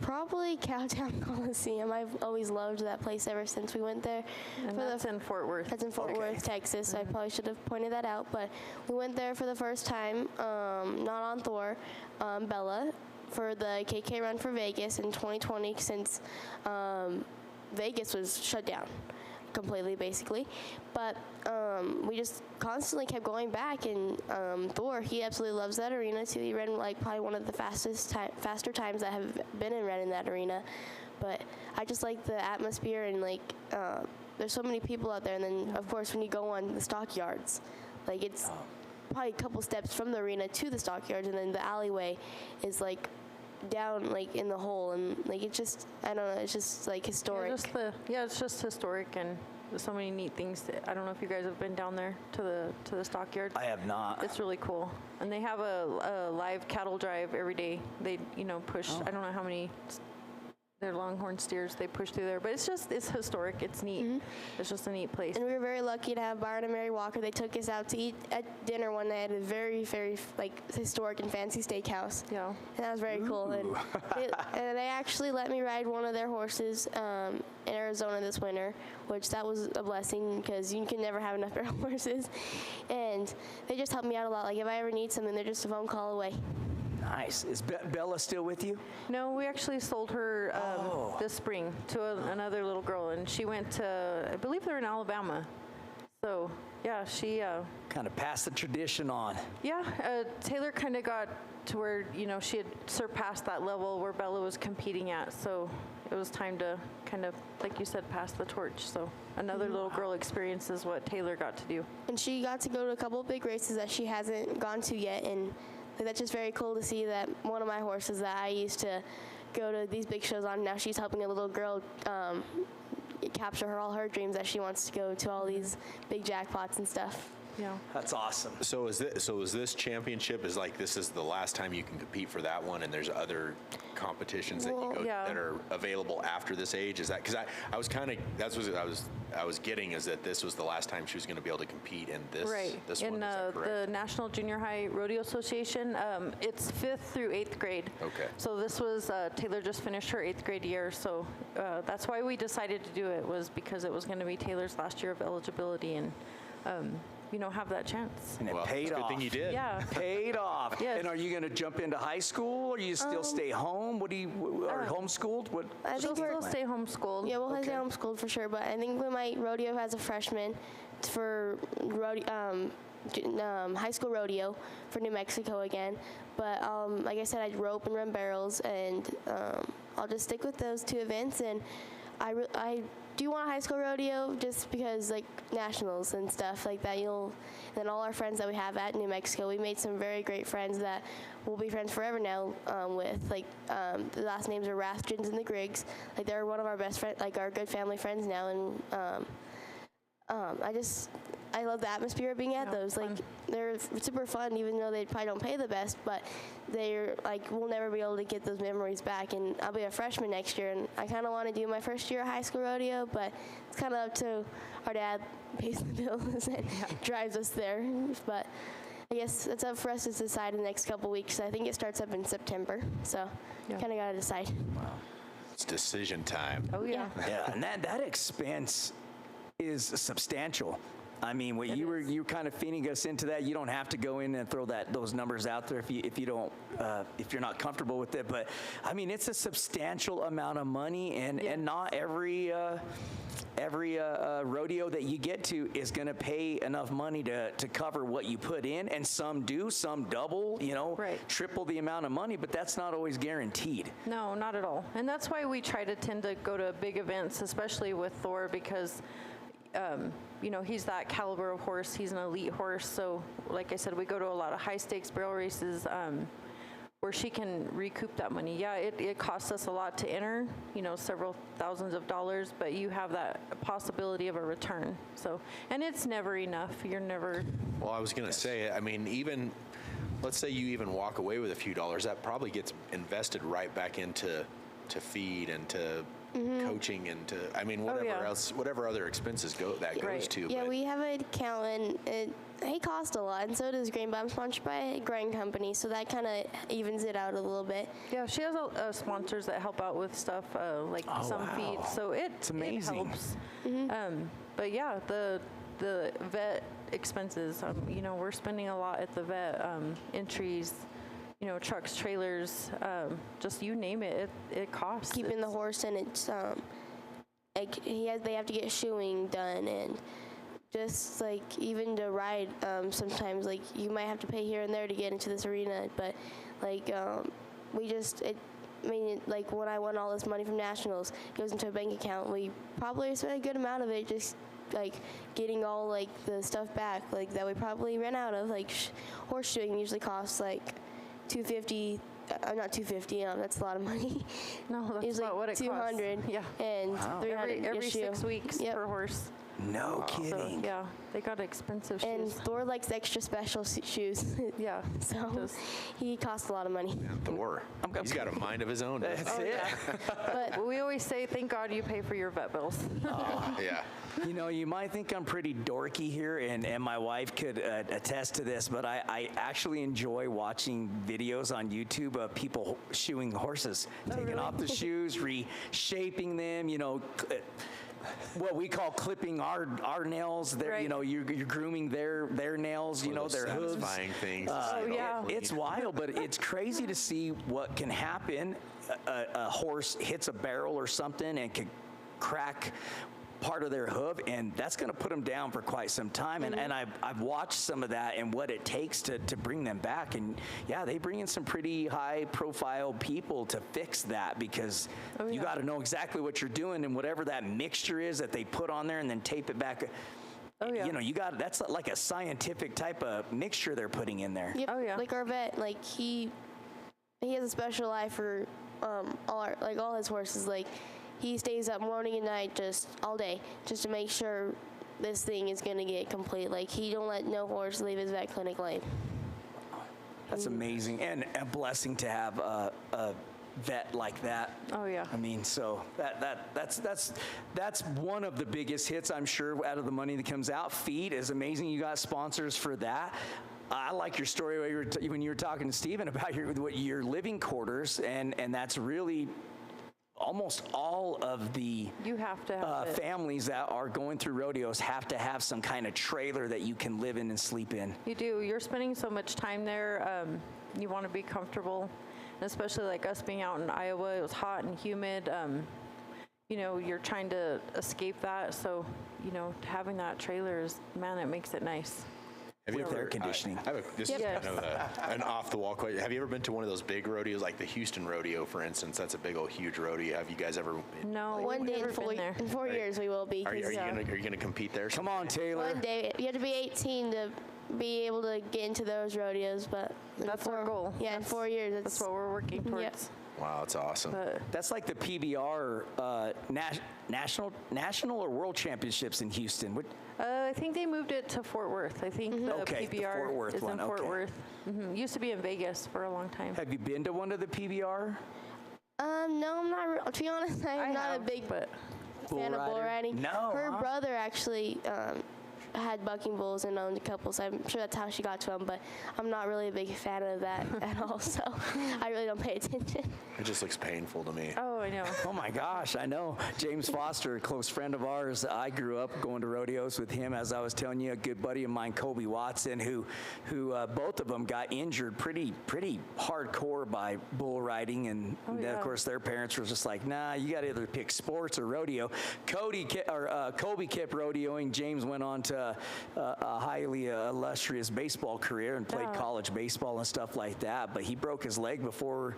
Probably Cowtown Coliseum. I've always loved that place ever since we went there. And that's in Fort Worth. That's in Fort Worth, Texas. I probably should have pointed that out, but we went there for the first time, not on Thor, Bella, for the KK Run for Vegas in 2020 since Vegas was shut down completely, basically. But we just constantly kept going back, and Thor, he absolutely loves that arena too. He ran probably one of the faster times that have been in that arena. But I just like the atmosphere, and there's so many people out there. And then of course when you go on the stockyards, it's probably a couple steps from the arena to the stockyards, and then the alleyway is down in the hole, and it's just, I don't know, it's just historic. It's just historic, and there's so many neat things. I don't know if you guys have been down there to the stockyards. I have not. It's really cool, and they have a live cattle drive every day. They push. I don't know how many. They're longhorn steers. They push through there, but it's historic. It's neat. Mm-hmm. It's just a neat place. And we were very lucky to have Byron and Mary Walker. They took us out to eat at dinner one night at a very, very historic and fancy steakhouse. Yeah. And that was very cool. And they actually let me ride one of their horses in Arizona this winter, which that was a blessing because you can never have enough barrel horses. And they just helped me out a lot. If I ever need something, they're just a phone call away. Nice. Is Bella still with you? No, we actually sold her this spring to another little girl, and she went to, I believe they're in Alabama. So, yeah, she... kind of passed the tradition on. Yeah, Taylor kind of got to where, she had surpassed that level where Bella was competing at, so it was time to kind of, like you said, pass the torch. So another little girl experiences what Taylor got to do. And she got to go to a couple of big races that she hasn't gone to yet, and that's just very cool to see that one of my horses that I used to go to these big shows on, now she's helping a little girl capture all her dreams that she wants to go to all these big jackpots and stuff. Yeah. That's awesome. So is this championship this is the last time you can compete for that one, and there's other competitions that you go that are available after this age? Is that because I was kind of I was getting is that this was the last time she was going to be able to compete in this this in one? Is that correct? The National Junior High Rodeo Association. It's 5th through 8th grade. Okay. So this was Taylor just finished her 8th grade year, so that's why we decided to do it, was because it was going to be Taylor's last year of eligibility, and have that chance. And it paid off. Good thing you did. Yeah. Paid off. Yes. And are you going to jump into high school, or you still stay home? What do you, are homeschooled? What? I think She'll still stay homeschooled. Yeah, we'll stay homeschooled for sure, but I think we might rodeo as a freshman for high school rodeo for New Mexico again. But like I said, I rope and run barrels, and I'll just stick with those two events. And I do want a high school rodeo just because nationals and stuff like that. And then all our friends that we have at New Mexico, we made some very great friends that we'll be friends forever now with. The last names are Rathgens and the Griggs. They're one of our best friends, our good family friends now. And I love the atmosphere of being at those. Like, they're super fun, even though they probably don't pay the best, but they're like, we'll never be able to get those memories back. And I'll be a freshman next year, and I kind of want to do my first year of high school rodeo, but it's kind of up to our dad pays the bills and drives us there. But I guess it's up for us to decide in the next couple weeks. I think it starts up in September, so kind of got to decide. Wow. It's decision time. Oh, yeah. Yeah, and that expense is substantial. I mean, what you were kind of feeding us into that. You don't have to go in and throw those numbers out there if you're not comfortable with it. But I mean, it's a substantial amount of money, and not every rodeo that you get to is going to pay enough money to cover what you put in. And some do, some double, triple the amount of money. But that's not always guaranteed. No, not at all. And that's why we try to tend to go to big events, especially with Thor, because he's that caliber of horse. He's an elite horse. So like I said, we go to a lot of high stakes barrel races where she can recoup that money. Yeah, it costs us a lot to enter, several thousands of dollars, but you have that possibility of a return. So, and it's never enough. You're never. Well, I was going to say, I mean, even let's say you even walk away with a few dollars, that probably gets invested right back into feed and to coaching and to, I mean, whatever other expenses goes to. Yeah, we have an accountant. He costs a lot, and so does grain, but I'm sponsored by a grain company, so that kind of evens it out a little bit. Yeah, she has sponsors that help out with stuff like some feed, so it's amazing. It helps. But yeah, the vet expenses, we're spending a lot at the vet, entries, trucks, trailers, just you name it, it costs. Keeping the horse, and it's they have to get shoeing done, and just like even to ride, sometimes like you might have to pay here and there to get into this arena, but like like when I won all this money from nationals, it goes into a bank account. We probably spent a good amount of it just like getting all like the stuff back, like that we probably ran out of. Like horseshoeing usually costs like $250. Not $250. That's a lot of money. No, that's usually not what it $200. costs. Yeah, and $300 every 6 weeks per horse. No kidding. So, yeah, they got expensive shoes. And Thor likes extra special shoes. Yeah. So he costs a lot of money. Yeah, Thor. He's got a mind of his own. That's it. Yeah. But we always say, thank God you pay for your vet bills. Yeah. You might think I'm pretty dorky here, and my wife could attest to this, but I actually enjoy watching videos on YouTube of people shoeing horses, taking off the shoes, reshaping them, what we call clipping our nails. Right. You're grooming their nails, their hooves. Satisfying things. It's wild, but it's crazy to see what can happen. A horse hits a barrel or something and can crack part of their hoof, and that's going to put them down for quite some time. And I've watched some of that and what it takes to bring them back. And yeah, they bring in some pretty high profile people to fix that, because you got to know exactly what you're doing, and whatever that mixture is that they put on there and then tape it back. That's like a scientific type of mixture they're putting in there. Yep. Like our vet, like he has a special eye for all his horses. Like he stays up morning and night just all day just to make sure this thing is going to get complete. Like he don't let no horse leave his vet clinic lane. That's amazing, and a blessing to have a vet like that. Oh yeah. I mean, so that's one of the biggest hits, I'm sure, out of the money that comes out. Feed is amazing. You got sponsors for that. I like your story when you were talking to Steven about your living quarters, and that's really almost all of the you have to have families that are going through rodeos have to have some kind of trailer that you can live in and sleep in. You do. You're spending so much time there. You want to be comfortable, and especially like us being out in Iowa. It was hot and humid. You're trying to escape that. So, having that trailer it makes it nice. Have you ever, air conditioning? I have this is kind of an off-the-wall question. Have you ever been to one of those big rodeos, like the Houston Rodeo, for instance? That's a big old huge rodeo. Have you guys ever? No, one day in 4 years we will be. Are you gonna compete there? Come on, Taylor. One day you have to be 18 to be able to get into those rodeos, but that's our goal. Yeah, in 4 years. That's what we're working towards. Yep. Wow, that's awesome. That's like the PBR national or world championships in Houston. I think they moved it to Fort Worth. I think the Okay, the PBR Fort Worth is one, in Fort okay. Worth. Used to be in Vegas for a long time. Have you been to one of the PBR? No, I'm not. To be honest, I'm not a have, big but fan of bull rider? riding. No, Her huh? brother actually had bucking bulls and owned a couple, so I'm sure that's how she got to them, but I'm not really a big fan of that at all, so I really don't pay attention. It just looks painful to me. oh, I know. Oh my gosh, I know. James Foster, a close friend of ours. I grew up going to rodeos with him, as I was telling you. A good buddy of mine, Kobe Watson, who both of them got injured pretty hardcore by bull riding, and then yeah. of course their parents were just like, nah, you got to either pick sports or rodeo. Kobe kept rodeoing. James went on to a highly illustrious baseball career and played college baseball and stuff like that. But he broke his leg before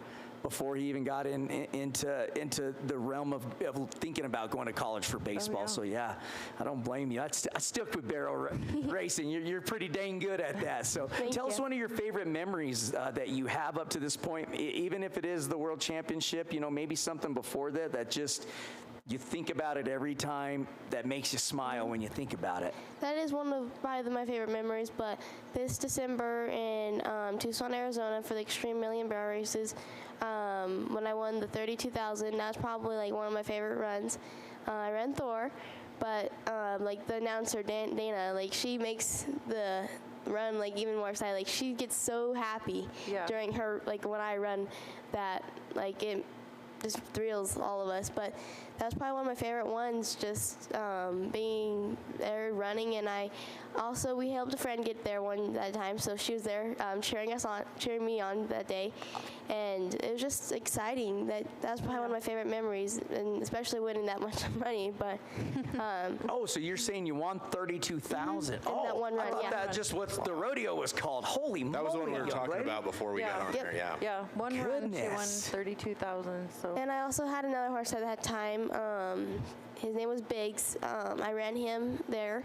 he even got into the realm of thinking about going to college for baseball. So yeah, I don't blame you. I stick with barrel racing. You're pretty dang good at that. So tell us one of your favorite memories that you have up to this point, even if it is the World Championship. Maybe something before that just you think about it every time that makes you smile when you think about it. That is one of probably my favorite memories, but this December in Tucson, Arizona for the Extreme Million Barrel Races, when I won the 32,000, that's probably like one of my favorite runs. I ran Thor, but like the announcer, Dana, like she makes the run like even more exciting. Like she gets so happy during her, like when I run that, like it just thrills all of us. But that was probably one of my favorite ones, just being there running. And we helped a friend get there that time, so she was there cheering me on that day, and it was just exciting. That was probably one of my favorite memories, and especially winning that much money. But oh, so you're saying you won 32,000? Oh, that one run, I thought yeah. that just what the rodeo was called. Holy moly! That was the one we were young talking lady. about before we got on Yep. there. Yeah. Yeah, one run, she won Goodness. 32,000. So. And I also had another horse at that time. His name was Biggs. I ran him there,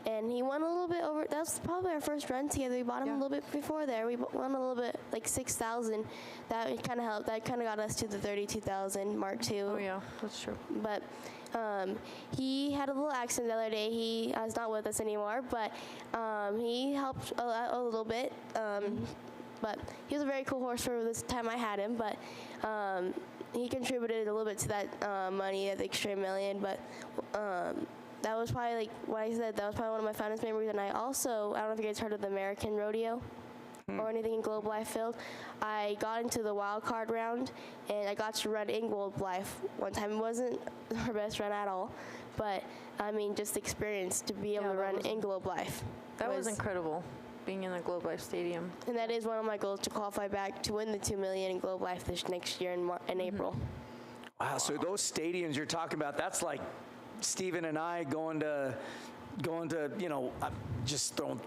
and he won a little bit over. That was probably our first run together. We bought him a little bit before there. We won a little bit, like 6,000. That kind of helped. That kind of got us to the 32,000 mark too. Oh yeah, that's true. But he had a little accident the other day. He is not with us anymore, but he helped a little bit. But he was a very cool horse for this time I had him. But he contributed a little bit to that money at the Extreme Million. But that was probably, like what I said, that was probably one of my fondest memories. And I don't know if you guys heard of the American Rodeo or anything in Globe Life Field. I got into the wild card round, and I got to run in Globe Life one time. It wasn't her best run at all, but I mean, just the experience to be able to run in Globe Life. That was incredible, being in the Globe Life Stadium. And that is one of my goals, to qualify back to win the $2 million in Globe Life this next year in April. Wow, so those stadiums you're talking about, that's like Steven and I going to just throwing,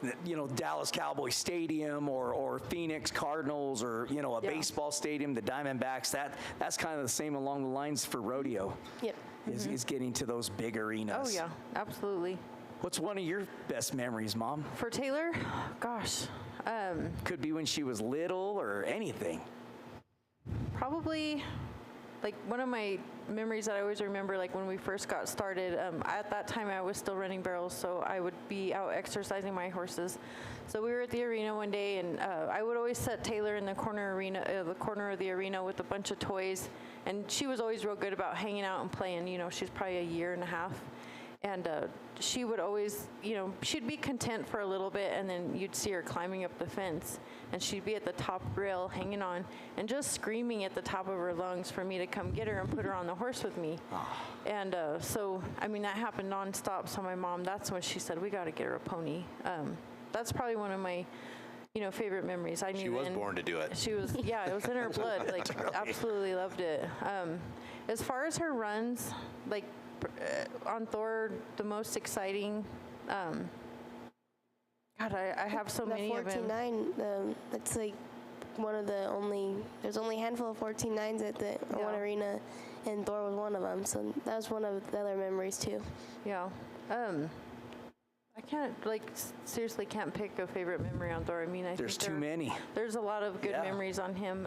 Dallas Cowboys Stadium or Phoenix Cardinals or, a baseball stadium, the Diamondbacks. That's kind of the same along the lines for rodeo. Yep. Is getting to those big arenas. Oh yeah, absolutely. What's one of your best memories, Mom? For Taylor, gosh, Could be when she was little or anything. probably like one of my memories that I always remember, like when we first got started, at that time I was still running barrels, so I would be out exercising my horses. So we were at the arena one day, and I would always set Taylor in the corner of the arena with a bunch of toys, and she was always real good about hanging out and playing. She's probably a year and a half. And she would always, she'd be content for a little bit, and then you'd see her climbing up the fence, and she'd be at the top rail hanging on and just screaming at the top of her lungs for me to come get her and put her on the horse with me. And so, I mean, that happened nonstop. So my mom, that's when she said, we got to get her a pony. That's probably one of my, favorite memories. I knew She was born to do it. She was, yeah, it was in her blood. Like, absolutely loved it. As far as her runs, like, on Thor, the most exciting, God, I have so many of them. 14.9, that's like one of the there's only a handful of 14.9s at the one arena, and Thor was one of them, so that was one of the other memories too. Yeah. I can't, seriously can't pick a favorite memory on Thor. I mean, There's too many. There's a lot of good memories on him.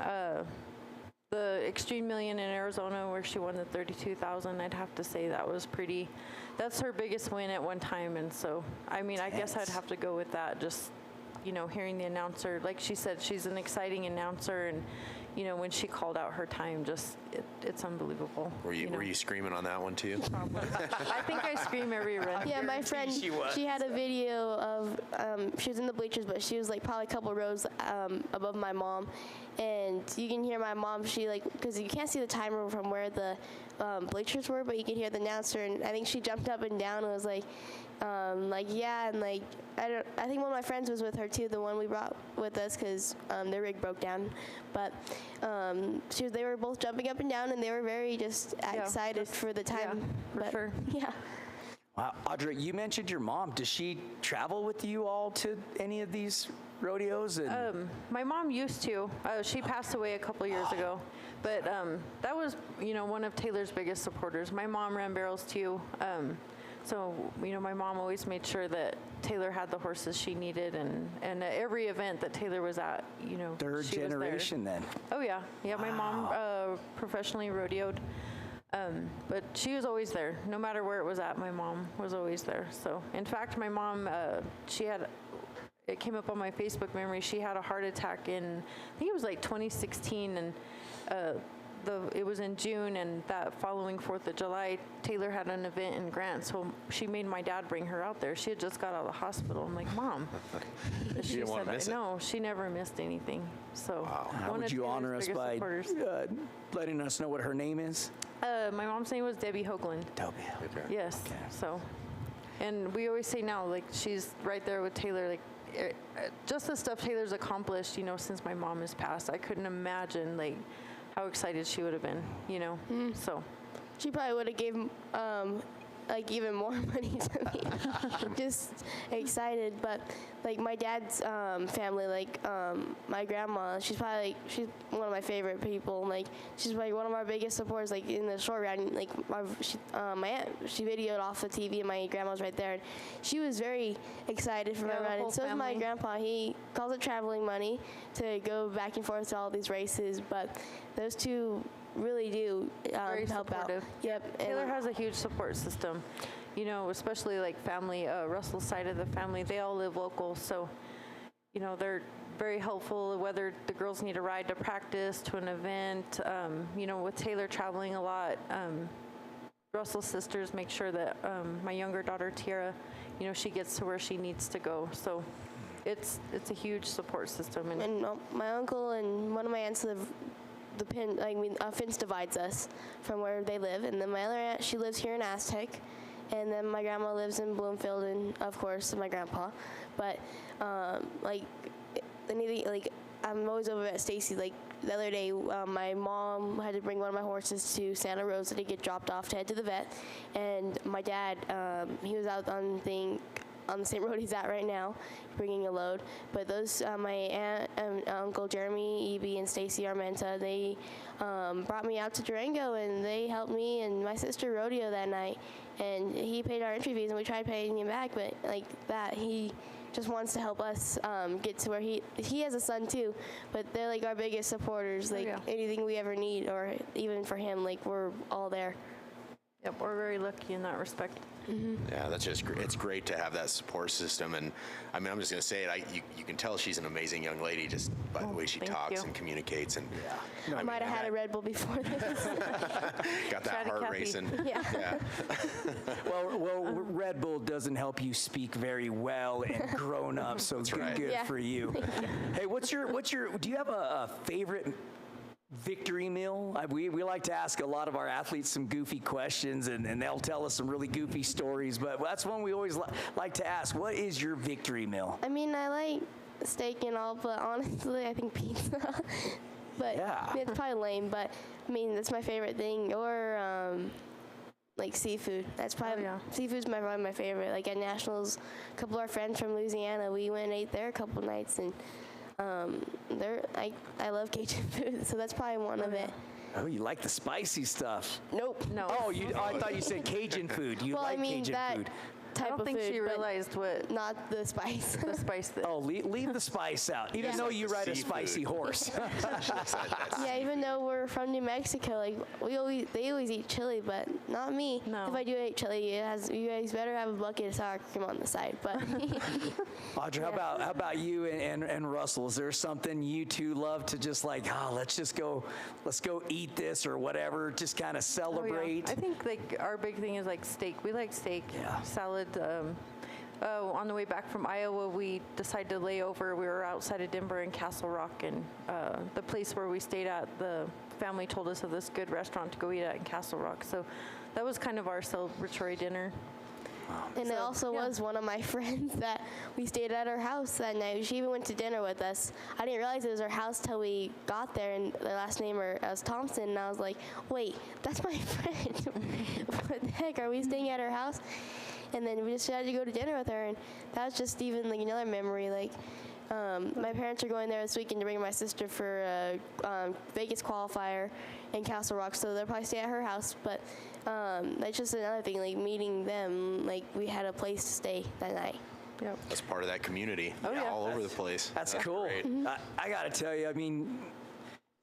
the Extreme Million in Arizona where she won the 32,000, I'd have to say that's her biggest win at one time. And so, I mean, I guess I'd have to go with that. Just, hearing the announcer, like she said, she's an exciting announcer, and, when she called out her time, it's unbelievable. Were you screaming on that one too? Probably. I think I scream every run. Yeah, my friend, she had a video of, she was in the bleachers, but she was like probably a couple rows above my mom. And you can hear my mom, because you can't see the timer from where the bleachers were, but you can hear the announcer. And I think she jumped up and down and was like, yeah, and I think one of my friends was with her too, the one we brought with us, because their rig broke down. But they were both jumping up and down, and they were very just excited for the time. Yeah, for sure. Yeah. Wow, Audra, you mentioned your mom. Does she travel with you all to any of these rodeos? And my mom used to. She passed away a couple years ago. But that was, one of Taylor's biggest supporters. My mom ran barrels too. So, my mom always made sure that Taylor had the horses she needed, and at every event that Taylor was at, third she generation was there. then. Oh, yeah. Yeah, my mom professionally rodeoed. But she was always there. No matter where it was at, my mom was always there. So, in fact, my mom, it came up on my Facebook memory, she had a heart attack in, I think it was like 2016, and it was in June, and that following 4th of July, Taylor had an event in Grant, so she made my dad bring her out there. She had just got out of the hospital. I'm like, Mom. She didn't want to miss it. No, she never missed anything. So, How would you honor us by letting us know what her name is? My mom's name was Debbie Hoagland. Debbie. Yes. Okay. So, and we always say now, like, she's right there with Taylor. Like, just the stuff Taylor's accomplished, since my mom has passed, I couldn't imagine, like, how excited she would have been, So. She probably would have gave even more money to me. Just excited. But my dad's family, my grandma, she's one of my favorite people. She's one of our biggest supporters. In the short round, my aunt, she videoed off the TV, and my grandma's right there. And she was very excited for my run. And so is my grandpa. He calls it traveling money to go back and forth to all these races. But those two really do help supportive. out. Yep. Taylor has a huge support system, especially family, Russell's side of the family, they all live local. So, they're very helpful, whether the girls need a ride to practice, to an event, with Taylor traveling a lot. Russell's sisters make sure that my younger daughter, Tiara, she gets to where she needs to go. So it's a huge support system. And my uncle and one of my aunts live a fence divides us from where they live, and then my other aunt, she lives here in Aztec, and then my grandma lives in Bloomfield, and of course my grandpa. But I'm always over at Stacy. The other day, my mom had to bring one of my horses to Santa Rosa to get dropped off to head to the vet, and my dad, he was out on the same road he's at right now, bringing a load. But those, my aunt and Uncle Jeremy, Evie, and Stacy Armenta, they brought me out to Durango, and they helped me and my sister rodeo that night. And he paid our entry fees, and we tried paying him back, but he just wants to help us get to where he has a son too, but they're our biggest supporters. Anything we ever need, or even for him, we're all there. Yep, we're very lucky in that respect. Mm-hmm. Yeah, that's just great. It's great to have that support system. And I mean, I'm just going to say it. You can tell she's an amazing young lady just by the way she talks and communicates. And I might have had a Red Bull before this. Got that heart racing. Yeah. Well, Red Bull doesn't help you speak very well and grown up, so good for you. Hey, do you have a favorite victory meal? We like to ask a lot of our athletes some goofy questions, and they'll tell us some really goofy stories, but that's one we always like to ask. What is your victory meal? I mean, I like steak and all, but honestly, I think pizza. But it's probably lame, but I mean, that's my favorite thing. Or seafood. That's probably seafood's probably my favorite. At Nationals, a couple of our friends from Louisiana, we went and ate there a couple nights, and I love Cajun food, so that's probably one of it. Oh, you like the spicy stuff? Nope. No. Oh, I thought you said Cajun food. You like Cajun food. type I don't of think food, she but realized what not the spice. the spice that. Oh, leave the spice out. Even though you ride a Seafood. spicy horse. Yeah, even though we're from New Mexico, like they always eat chili, but not me. No. If I do eat chili, you guys better have a bucket of sour cream on the side. But Audra, how about you and Russell? Is there something you two love to just like, let's go eat this or whatever, just kind of celebrate? Oh, yeah. I think like our big thing is like steak. We like steak, Yeah. salad. On the way back from Iowa, we decided to lay over. We were outside of Denver in Castle Rock, and the place where we stayed at, the family told us of this good restaurant to go eat at in Castle Rock. So that was kind of our celebratory dinner. and it So, also yeah. was one of my friends that we stayed at her house that night. She even went to dinner with us. I didn't realize it was her house till we got there, and the last name was Thompson. And I was like, wait, that's my friend. What the heck? Are we staying at her house? And then we decided to go to dinner with her, and that was just even like another memory. Like, my parents are going there this weekend to bring my sister for a Vegas qualifier in Castle Rock, so they'll probably stay at her house. But that's just another thing, like meeting them, like we had a place to stay that night. Yep. That's part of that community. Oh, yeah. All over the place. That's cool. Great. I got to tell you, I mean,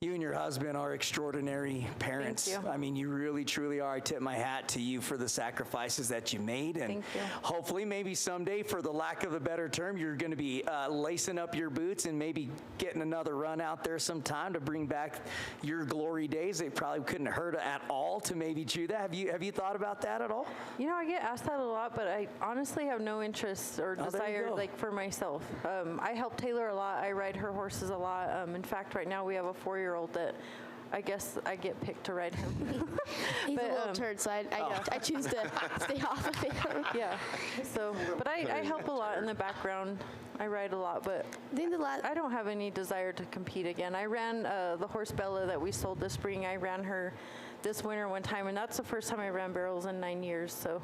you and your husband are extraordinary parents. Thank you. I mean, you really, truly are. I tip my hat to you for the sacrifices that you made. And Thank you. hopefully, maybe someday, for the lack of a better term, you're going to be lacing up your boots and maybe getting another run out there sometime to bring back your glory days. It probably couldn't hurt at all to maybe do that. Have you thought about that at all? You know, I get asked that a lot, but I honestly have no interest or there you desire, go. like, for myself. I help Taylor a lot. I ride her horses a lot. In fact, right now we have a 4-year-old that I guess I get picked to ride him. He's But, a little turd, so I choose to stay off of him. Yeah. So, but I help a lot in the background. I ride a lot, but I think the last, I don't have any desire to compete again. I ran the horse Bella that we sold this spring. I ran her this winter one time, and that's the first time I ran barrels in 9 years. So,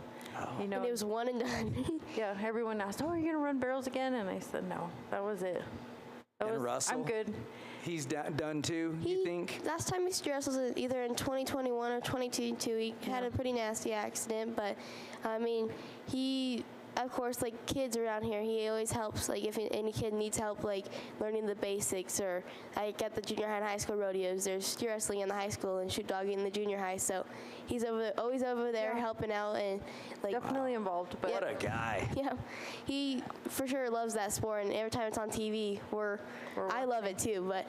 you know, and it was one and done. yeah, everyone asked, "Oh, are you gonna run barrels again?" And I said, "No, that was it. And Russell? I'm good." He's done too, you think? Last time he stressed was either in 2021 or 2022. He had a pretty nasty accident, but I mean, he, of course, like kids around here, he always helps. Like if any kid needs help, like learning the basics, or like at the junior high and high school rodeos, there's steer wrestling in the high school and shoot dogging in the junior high. So he's always over there Yeah. helping out and like. Definitely involved, but What a guy. Yeah, he for sure loves that sport, and every time it's on TV, I love it too. But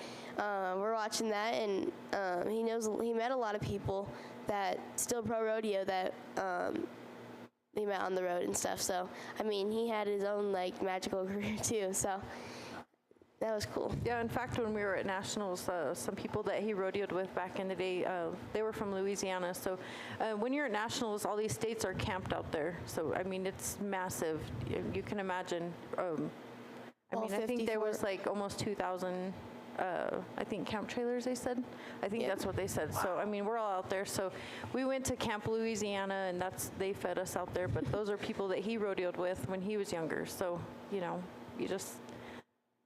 we're watching that, and he met a lot of people that still pro rodeo that he met on the road and stuff. So I mean, he had his own like magical career too. So that was cool. yeah. In fact, when we were at nationals, some people that he rodeoed with back in the day, they were from Louisiana. So when you're at nationals, all these states are camped out there. So I mean, it's massive. You can imagine. I All mean, I think there 54. was like almost 2,000. I think camp trailers, they said. I think that's what they said. So, I mean, we're all out there. So we went to Camp Louisiana, and they fed us out there. But those are people that he rodeoed with when he was younger. So, you know, you just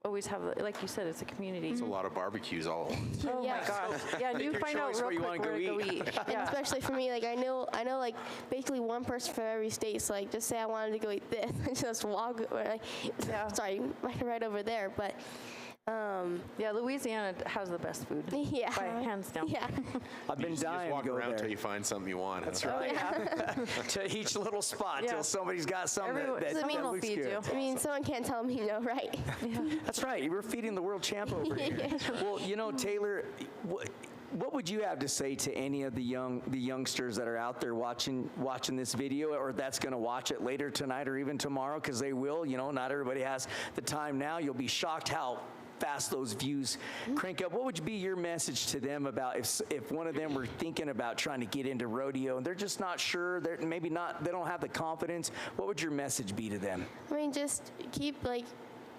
always have, like you said, it's a community. It's a lot of barbecues all. Oh Yeah. my gosh. Yeah, and Make you your find out choice real where you quick wanna where go to go eat. And Yeah. especially for me, like I know like basically one person from every state. So like, just say I wanted to go eat this, and just walk. Or, like, Yeah. Sorry, right over there. But Yeah, Louisiana has the best food. yeah, By hands down. Yeah, I've been You just dying walk to go around there. until you find something you want. That's Oh, yeah. To each little spot Yeah. till somebody's got something Everyone- that someone will looks feed good. you. I mean, someone can't tell me no, right? That's right. We're feeding the world champ over here. Well, you know, Taylor, what would you have to say to any of the youngsters that are out there watching this video, or that's going to watch it later tonight or even tomorrow? Because they will. You know, not everybody has the time now. You'll be shocked how fast those views crank up. What would be your message to them about if one of them were thinking about trying to get into rodeo and they're just not sure, they don't have the confidence? What would your message be to them? I mean, just keep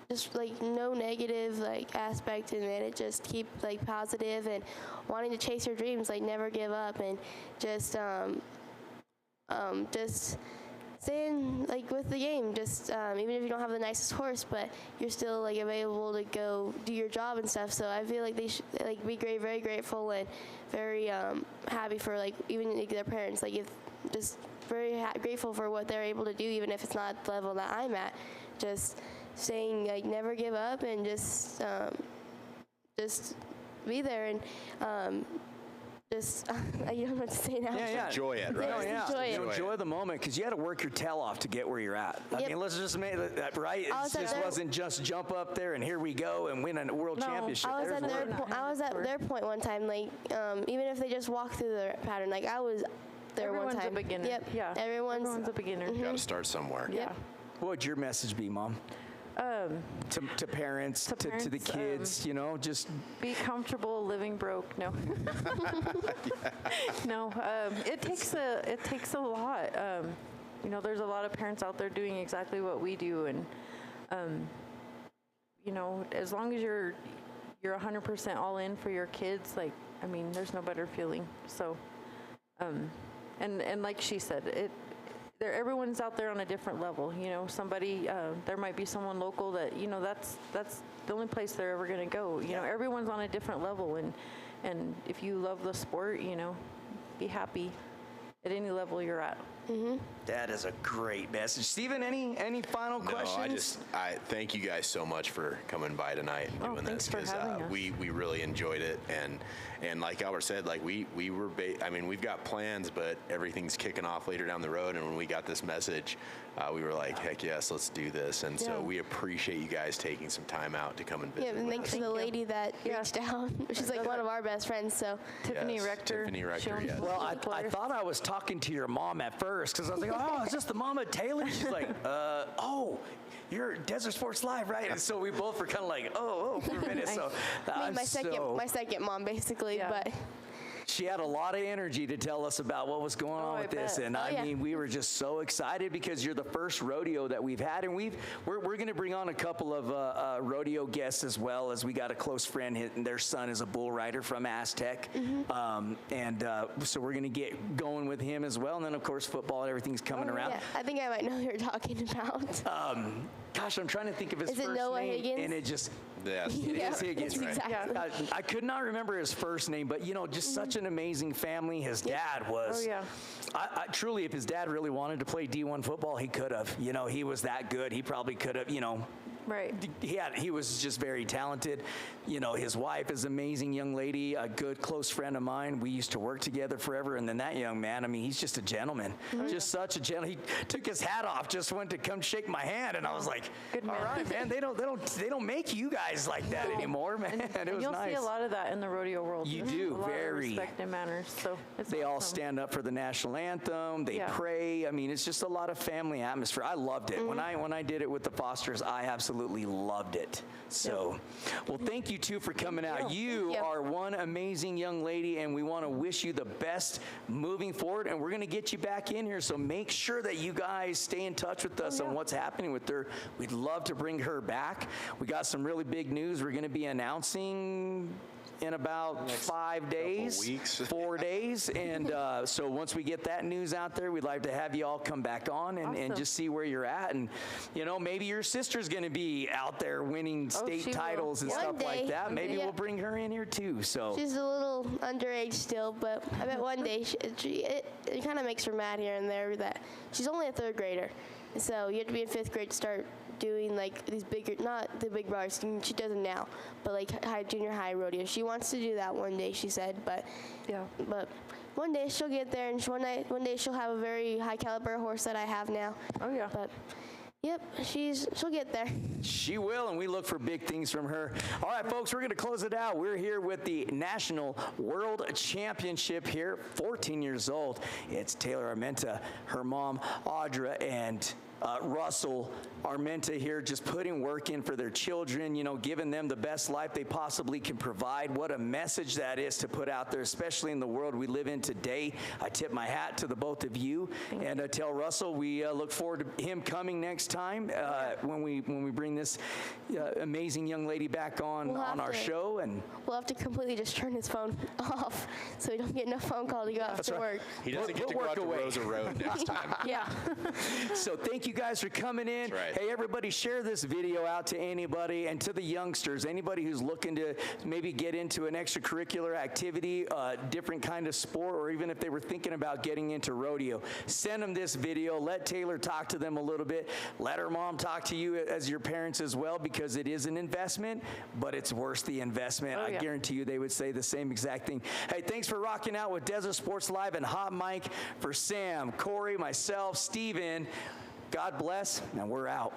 just no negative aspect in it. Just keep positive and wanting to chase your dreams. Never give up, and just staying like with the game. Just even if you don't have the nicest horse, but you're still like available to go do your job and stuff. So I feel like they should like be very grateful and very happy for like even like, their parents. Like if just very grateful for what they're able to do, even if it's not at the level that I'm at. Just saying like never give up and just be there and just I don't know what to say now. Enjoy it, right? Oh, yeah. Enjoy it. Enjoy the moment because you had to work your tail off to get where you're at. I Yep. mean, let's just make that right. It just wasn't just jump up there and here we go and win a world championship. I was at their point one time. Like even if they just walk through the pattern, like I was there Everyone's one time. a beginner. Yep. Yeah. Everyone's a beginner. Got to start somewhere. Yeah. What would your message be, Mom? To parents, to the kids, you know, just Be comfortable living broke. No. No. It takes a lot. You know, there's a lot of parents out there doing exactly what we do, and you know, as long as you're 100% all in for your kids, like, I mean, there's no better feeling. So, and like she said, everyone's out there on a different level. You know, somebody, there might be someone local that, you know, that's the only place they're ever going to go. You know, everyone's on a different level, and if you love the sport, you know, be happy at any level you're at. that is a great message. Steven, any final questions? I thank you guys so much for coming by tonight and doing thanks this for having us. we really enjoyed it, and like Albert said, like we were I mean, we've got plans, but everything's kicking off later down the road, and when we got this message, we were like, heck yes, let's do this. And so we appreciate you guys taking some time out to come and visit. and with thanks us. to the lady that reached out. She's like one of our best friends. So Tiffany Yes, Rector. Tiffany Rector, she owns yes. Well, I Players. thought I was talking to your mom at first because I was like, oh, is this the mom of Taylor? She's like, oh, you're Desert Sports Live, right? And so we both were kind of like, oh, for a minute. So I mean, my second mom basically, Yeah. but. she had a lot of energy to tell us about what was going on I with this. bet. And I mean, we were just so excited because you're the first rodeo that we've had. And we're going to bring on a couple of rodeo guests as well, as we got a close friend, and their son is a bull rider from Aztec. So we're going to get going with him as well. And then, of course, football and everything's coming around. Yeah, I think I might know who you're talking about. Gosh, I'm trying to think of his Is it first Noah name. Higgins? And it just... Yes. It is Higgins. That's exactly. I could not remember his first name, but, you know, just such an amazing family. His dad was. Oh, yeah. I truly, if his dad really wanted to play D1 football, he could have. You know, he was that good. He probably could have, you know. Right. He was just very talented. You know, his wife is an amazing young lady, a good close friend of mine. We used to work together forever. And then that young man, I mean, he's just a gentleman, just such a gentleman. He took his hat off, just went to come shake my hand, and I was like, Good all man. right, man, they don't make you guys like that anymore, man. It And was you'll nice. see a lot of that in the rodeo world. You do, a lot very. of respect and manners. So it's They all awesome. stand up for the national anthem. They Yeah. pray. I mean, it's just a lot of family atmosphere. I loved it. When I did it with the Fosters, I absolutely loved it. So, well, thank you too for coming out. You Thank you. are one amazing young lady, and we want to wish you the best moving forward. And we're going to get you back in here. So make sure that you guys stay in touch with us on what's happening with her. We'd love to bring her back. We got some really big news. We're going to be announcing in about 5 days, weeks. 4 days. And so once we get that news out there, we'd like to have you all come back on and Awesome. just see where you're at. And, you know, maybe your sister's going to be out there winning state she will. titles and One stuff like day. that. Maybe Yeah. we'll bring her in here too. So She's a little underage still, but I bet one day it kind of makes her mad here and there that she's only a third grader. So you have to be in fifth grade to start doing like these bigger, not the big bars, she does them now, but like junior high rodeo. She wants to do that one day, she said, but one day she'll get there, and one day she'll have a very high caliber horse that I have now. Oh, yeah. But yep, she'll get there. she will, and we look for big things from her. All right, folks, we're going to close it out. We're here with the National World Championship here, 14 years old. It's Taylor Armenta, her mom, Audra, and Russell Armenta here, just putting work in for their children, you know, giving them the best life they possibly can provide. What a message that is to put out there, especially in the world we live in today. I tip my hat to the both of you, and tell Russell we look forward to him coming next time when we bring this amazing young lady back on our show. And we'll have to completely just turn his phone off so we don't get no phone call to go after work. He doesn't get to go out to Rosa Road next time. Yeah. So thank you guys for coming in. Right. Hey, everybody, share this video out to anybody and to the youngsters, anybody who's looking to maybe get into an extracurricular activity, different kind of sport, or even if they were thinking about getting into rodeo. Send them this video. Let Taylor talk to them a little bit. Let her mom talk to you as your parents as well, because it is an investment, but it's worth the investment. I guarantee you they would say the same exact thing. Hey, thanks for rocking out with Desert Sports Live and Hot Mike. For Sam, Corey, myself, Steven, God bless, and we're out.